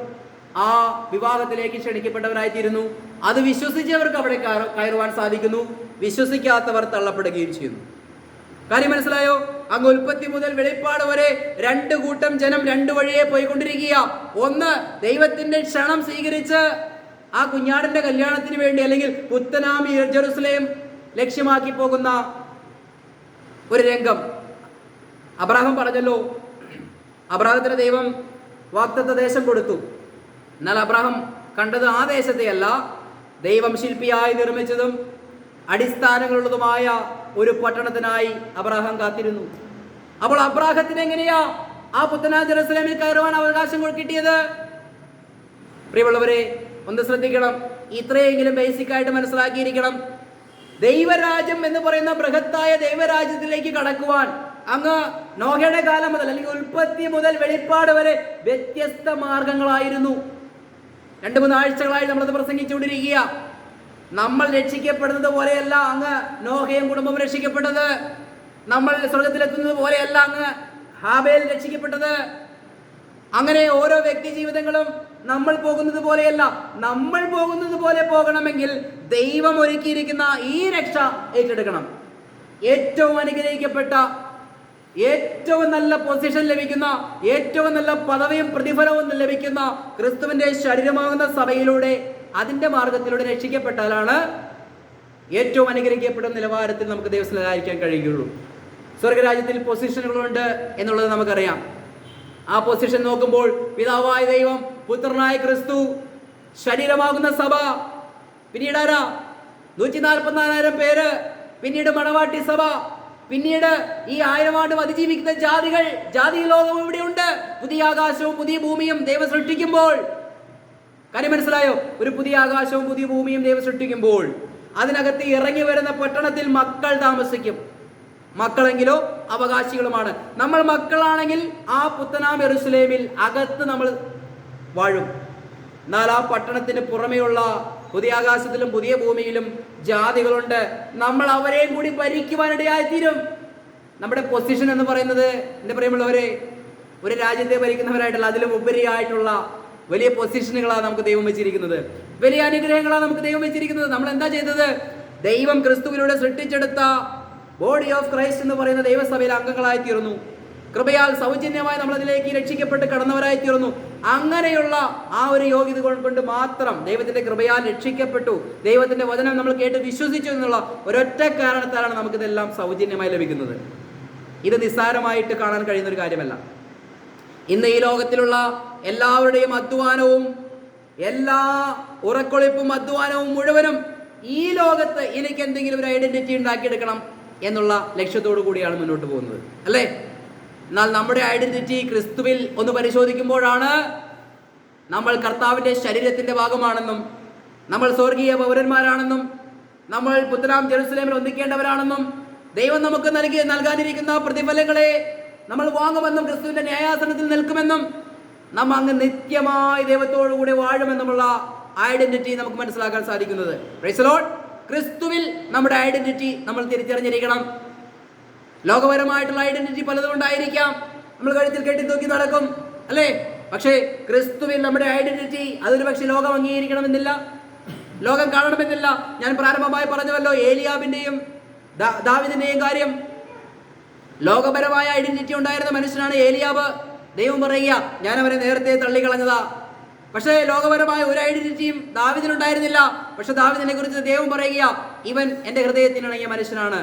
ആ വിവാഹത്തിലേക്ക് ക്ഷണിക്കപ്പെട്ടവരായിത്തീരുന്നു. അത് വിശ്വസിച്ചവർക്ക് അവിടെ കയറുവാൻ സാധിക്കുന്നു, വിശ്വസിക്കാത്തവർ തള്ളപ്പെടുകയും ചെയ്യുന്നു. കാര്യം മനസ്സിലായോ? അങ്ങ് ഉൽപ്പത്തി മുതൽ വെളിപ്പാട് വരെ 2 കൂട്ടം ജനം 2 വഴിയെ പോയിക്കൊണ്ടിരിക്കുക. ഒന്ന്, ദൈവത്തിന്റെ ക്ഷണം സ്വീകരിച്ച് ആ കുഞ്ഞാടിന്റെ കല്യാണത്തിന് വേണ്ടി, അല്ലെങ്കിൽ പുത്തനാം ജെറുസലേം ലക്ഷ്യമാക്കി പോകുന്ന ഒരു രംഗം. അബ്രാഹാം പറഞ്ഞല്ലോ, അബ്രാഹത്തിന് ദൈവം വാഗ്ദത്ത ദേശം കൊടുത്തു. എന്നാൽ അബ്രാഹാം കണ്ടത് ആ ദേശത്തെയല്ല, ദൈവം ശില്പിയായി നിർമ്മിച്ചതും അടിസ്ഥാനങ്ങളുള്ളതുമായ ഒരു പട്ടണത്തിനായി അബ്രാഹാം കാത്തിരുന്നു. അപ്പോൾ അബ്രാഹത്തിന് എങ്ങനെയാ ആ പുത്തനാം ജെറുസലേമിൽ കയറുവാൻ അവകാശം കിട്ടിയത്? പ്രിയമുള്ളവരെ, ഒന്ന് ശ്രദ്ധിക്കണം. ഇത്രയെങ്കിലും ബേസിക് ആയിട്ട് മനസ്സിലാക്കിയിരിക്കണം. ദൈവരാജ്യം എന്ന് പറയുന്ന ബൃഹത്തായ ദൈവരാജ്യത്തിലേക്ക് കടക്കുവാൻ അങ്ങ് നോഹയുടെ കാലം മുതൽ, അല്ലെങ്കിൽ ഉൽപ്പത്തി മുതൽ വെളിപ്പാട് വരെ വ്യത്യസ്ത മാർഗങ്ങളായിരുന്നു. 2-3 ആഴ്ചകളായി നമ്മളത് പ്രസംഗിച്ചുകൊണ്ടിരിക്കുക. നമ്മൾ രക്ഷിക്കപ്പെടുന്നത് പോലെയല്ല അങ്ങ് നോഹയും കുടുംബം രക്ഷിക്കപ്പെട്ടത്. നമ്മൾ സ്വർഗത്തിലെത്തുന്നത് പോലെയല്ല അങ്ങ് ഹാബേൽ രക്ഷിക്കപ്പെട്ടത്. അങ്ങനെ ഓരോ വ്യക്തി ജീവിതങ്ങളും നമ്മൾ പോകുന്നത് പോലെയല്ല. നമ്മൾ പോകുന്നത് പോലെ പോകണമെങ്കിൽ ദൈവം ഒരുക്കിയിരിക്കുന്ന ഈ രക്ഷ ഏറ്റെടുക്കണം. ഏറ്റവും അനുഗ്രഹിക്കപ്പെട്ട, ഏറ്റവും നല്ല പൊസിഷൻ ലഭിക്കുന്ന, ഏറ്റവും നല്ല പദവിയും പ്രതിഫലവും ലഭിക്കുന്ന ക്രിസ്തുവിന്റെ ശരീരമാകുന്ന സഭയിലൂടെ, അതിന്റെ മാർഗത്തിലൂടെ രക്ഷിക്കപ്പെട്ടാലാണ് ഏറ്റവും അനുഗ്രഹിക്കപ്പെടുന്ന നിലവാരത്തിൽ നമുക്ക് ദൈവത്തിലായിരിക്കാൻ കഴിയുകയുള്ളൂ. സ്വർഗരാജ്യത്തിൽ പൊസിഷനുകളുണ്ട് എന്നുള്ളത് നമുക്കറിയാം. ആ പൊസിഷൻ നോക്കുമ്പോൾ പിതാവായ ദൈവം, പുത്രനായ ക്രിസ്തു, ശരീരമാകുന്ന സഭ. പിന്നീട് ആരാ? 144,000 പേര്. പിന്നീട് മണവാട്ടി സഭ. പിന്നീട് ഈ 1000 ആണ്ടും അതിജീവിക്കുന്ന ജാതികൾ. ജാതി ലോകം ഇവിടെയുണ്ട്. പുതിയ ആകാശവും പുതിയ ഭൂമിയും ദൈവം സൃഷ്ടിക്കുമ്പോൾ, കാര്യം മനസ്സിലായോ? ഒരു പുതിയ ആകാശവും പുതിയ ഭൂമിയും ദൈവം സൃഷ്ടിക്കുമ്പോൾ അതിനകത്ത് ഇറങ്ങി വരുന്ന പട്ടണത്തിൽ മക്കൾ താമസിക്കും. മക്കളെങ്കിലോ അവകാശികളുമാണ്. നമ്മൾ മക്കളാണെങ്കിൽ ആ പുത്തനാം യെരൂശലേമിൽ അകത്ത് നമ്മൾ വാഴും. എന്നാൽ ആ പട്ടണത്തിന് പുറമെയുള്ള പുതിയ ആകാശത്തിലും പുതിയ ഭൂമിയിലും ജാതികളുണ്ട്. നമ്മൾ അവരെയും കൂടി ഭരിക്കുവാനിടയായിത്തീരും. നമ്മുടെ പൊസിഷൻ എന്ന് പറയുന്നത്, എൻ്റെ പ്രിയമുള്ളവരെ, ഒരു രാജ്യത്തെ ഭരിക്കുന്നവരായിട്ടുള്ള അതിലും ഉപരിയായിട്ടുള്ള വലിയ പൊസിഷനുകളാണ് നമുക്ക് ദൈവം വെച്ചിരിക്കുന്നത്. വലിയ അനുഗ്രഹങ്ങളാണ് നമുക്ക് ദൈവം വെച്ചിരിക്കുന്നത്. നമ്മൾ എന്താ ചെയ്തത്? ദൈവം ക്രിസ്തുവിലൂടെ സൃഷ്ടിച്ചെടുത്ത ബോഡി ഓഫ് ക്രൈസ്റ്റ് എന്ന് പറയുന്ന ദൈവസഭയിൽ അംഗങ്ങളായി തീർന്നു. കൃപയാൽ സൗജന്യമായി നമ്മൾ അതിലേക്ക് രക്ഷിക്കപ്പെട്ട് കടന്നവരായി തീർന്നു. അങ്ങനെയുള്ള ആ ഒരു യോഗ്യത കൊണ്ട് മാത്രം ദൈവത്തിന്റെ കൃപയാൽ രക്ഷിക്കപ്പെട്ടു. ദൈവത്തിന്റെ വചനം നമ്മൾ കേട്ട് വിശ്വസിച്ചു എന്നുള്ള ഒരൊറ്റ കാരണത്താലാണ് നമുക്കിതെല്ലാം സൗജന്യമായി ലഭിക്കുന്നത്. ഇത് നിസ്സാരമായിട്ട് കാണാൻ കഴിയുന്ന ഒരു കാര്യമല്ല. ഇന്ന് ഈ ലോകത്തിലുള്ള എല്ലാവരുടെയും അധ്വാനവും, എല്ലാ ഉറക്കൊളിപ്പും അധ്വാനവും മുഴുവനും ഈ ലോകത്ത് എനിക്ക് എന്തെങ്കിലും ഒരു ഐഡന്റിറ്റി ഉണ്ടാക്കിയെടുക്കണം എന്നുള്ള ലക്ഷ്യത്തോടു കൂടിയാണ് മുന്നോട്ട് പോകുന്നത്, അല്ലേ? എന്നാൽ നമ്മുടെ ഐഡന്റിറ്റി ക്രിസ്തുവിൽ ഒന്ന് പരിശോധിക്കുമ്പോഴാണ് നമ്മൾ കർത്താവിൻ്റെ ശരീരത്തിൻ്റെ ഭാഗമാണെന്നും, നമ്മൾ സ്വർഗീയ പൗരന്മാരാണെന്നും, നമ്മൾ പുത്തനാം ജെറുസലേമിൽ ഒന്നിക്കേണ്ടവരാണെന്നും, ദൈവം നമുക്ക് നൽകാനിരിക്കുന്ന പ്രതിഫലങ്ങളെ നമ്മൾ വാങ്ങുമെന്നും, ക്രിസ്തുവിൻ്റെ ന്യായാസനത്തിൽ നിൽക്കുമെന്നും, നാം അങ്ങ് നിത്യമായി ദൈവത്തോടു കൂടെ വാഴുമെന്നുമുള്ള ഐഡന്റിറ്റി നമുക്ക് മനസ്സിലാക്കാൻ സാധിക്കുന്നത്. Price the Lord. ക്രിസ്തുവിൽ നമ്മുടെ ഐഡന്റിറ്റി നമ്മൾ തിരിച്ചറിഞ്ഞിരിക്കണം. ലോകപരമായിട്ടുള്ള ഐഡന്റിറ്റി പലതും ഉണ്ടായിരിക്കാം. നമ്മൾ കഴുത്തിൽ കെട്ടി തൂക്കി നടക്കും, അല്ലേ? പക്ഷേ ക്രിസ്തുവിൽ നമ്മുടെ ഐഡന്റിറ്റി അതൊരു പക്ഷേ ലോകം അംഗീകരിക്കണമെന്നില്ല, ലോകം കാണണമെന്നില്ല. ഞാൻ പ്രാരംഭമായി പറഞ്ഞുവല്ലോ, ഏലിയാബിന്റെയും ദാവീദിന്റെയും കാര്യം. ലോകപരമായ ഐഡന്റിറ്റി ഉണ്ടായിരുന്ന മനുഷ്യനാണ് ഏലിയാബ്. ദൈവം പറയുക, ഞാൻ അവരെ നേരത്തെ തള്ളിക്കളഞ്ഞതാ. പക്ഷേ ലോകപരമായ ഒരു ഐഡന്റിറ്റിയും ദാവീദിനുണ്ടായിരുന്നില്ല. പക്ഷെ ദാവീദിനെ കുറിച്ച് ദൈവം പറയുക, ഇവൻ എൻ്റെ ഹൃദയത്തിനിണങ്ങിയ മനുഷ്യനാണ്.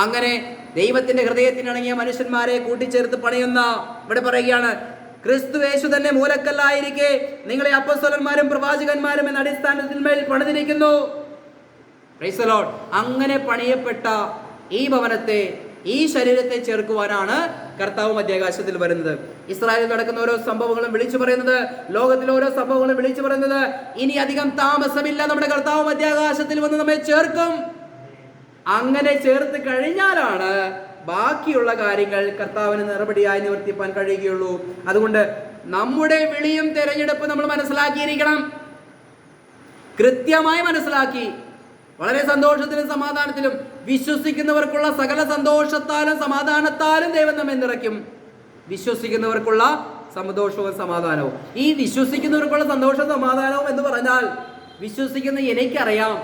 അങ്ങനെ ദൈവത്തിന്റെ ഹൃദയത്തിനിണങ്ങിയ മനുഷ്യന്മാരെ കൂട്ടിച്ചേർത്ത് പണിയുന്ന, ഇവിടെ പറയുകയാണ്, ക്രിസ്തു യേശു തന്നെ മൂലക്കല്ലായിരിക്കെ നിങ്ങളെ അപ്പോസ്തലന്മാരും പ്രവാചകന്മാരും എന്ന അടിസ്ഥാനത്തിന്മേൽ പണിതിരിക്കുന്നു. Praise the lord. അങ്ങനെ പണിയപ്പെട്ട ഈ ഭവനത്തെ, ഈ ശരീരത്തെ ചേർക്കുവാനാണ് കർത്താവ് മധ്യാകാശത്തിൽ വരുന്നത്. ഇസ്രായേലിൽ നടക്കുന്ന ഓരോ സംഭവങ്ങളും വിളിച്ചു പറയുന്നത്, ലോകത്തിലെ ഓരോ സംഭവങ്ങളും വിളിച്ചു പറയുന്നത്, ഇനി അധികം താമസമില്ല, നമ്മുടെ കർത്താവ് മധ്യാകാശത്തിൽ വന്ന് നമ്മെ ചേർക്കും. അങ്ങനെ ചേർത്ത് കഴിഞ്ഞാലാണ് ബാക്കിയുള്ള കാര്യങ്ങൾ കർത്താവിന് നടപടിയായി നിവർത്തിപ്പാൻ കഴിയുകയുള്ളൂ. അതുകൊണ്ട് നമ്മുടെ വിളിയും തെരഞ്ഞെടുപ്പ് നമ്മൾ മനസ്സിലാക്കിയിരിക്കണം, കൃത്യമായി മനസ്സിലാക്കി. വളരെ സന്തോഷത്തിലും സമാധാനത്തിലും വിശ്വസിക്കുന്നവർക്കുള്ള സകല സന്തോഷത്താലും സമാധാനത്താലും ദൈവം നമ്മെ നിറയ്ക്കും. വിശ്വസിക്കുന്നവർക്കുള്ള സന്തോഷവും സമാധാനവും. ഈ വിശ്വസിക്കുന്നവർക്കുള്ള സന്തോഷവും സമാധാനവും എന്ന് പറഞ്ഞാൽ, വിശ്വസിക്കുന്ന എനിക്കറിയാം,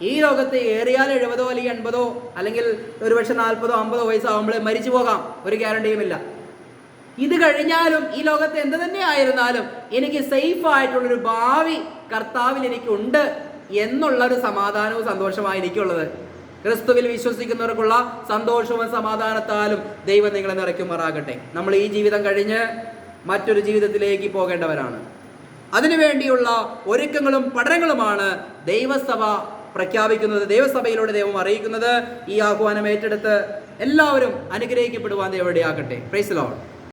ഈ ലോകത്ത് ഏറിയാൽ 70 അല്ലെങ്കിൽ 80 അല്ലെങ്കിൽ ഒരുപക്ഷെ 40 50 വയസ്സാകുമ്പോൾ മരിച്ചു പോകാം, ഒരു ഗ്യാരണ്ടിയുമില്ല. ഇത് കഴിഞ്ഞാലും ഈ ലോകത്ത് എന്ത് തന്നെ ആയിരുന്നാലും എനിക്ക് സേഫ് ആയിട്ടുള്ളൊരു ഭാവി കർത്താവിൽ എനിക്കുണ്ട് എന്നുള്ളൊരു സമാധാനവും സന്തോഷമാണ് എനിക്കുള്ളത്. ക്രിസ്തുവിൽ വിശ്വസിക്കുന്നവർക്കുള്ള സന്തോഷവും സമാധാനത്താലും ദൈവം നിങ്ങളെ നിറയ്ക്കുമാറാകട്ടെ. നമ്മൾ ഈ ജീവിതം കഴിഞ്ഞ് മറ്റൊരു ജീവിതത്തിലേക്ക് പോകേണ്ടവരാണ്. അതിനുവേണ്ടിയുള്ള ഒരുക്കങ്ങളും പഠനങ്ങളുമാണ് ദൈവസഭ പ്രഖ്യാപിക്കുന്നത്, ദൈവസഭയിലൂടെ ദൈവം അറിയിക്കുന്നത്. ഈ ആഹ്വാനം ഏറ്റെടുത്ത് എല്ലാവരും അനുഗ്രഹിക്കപ്പെടുവാൻ ദൈവം ഇടയാക്കട്ടെ. Price the Lord.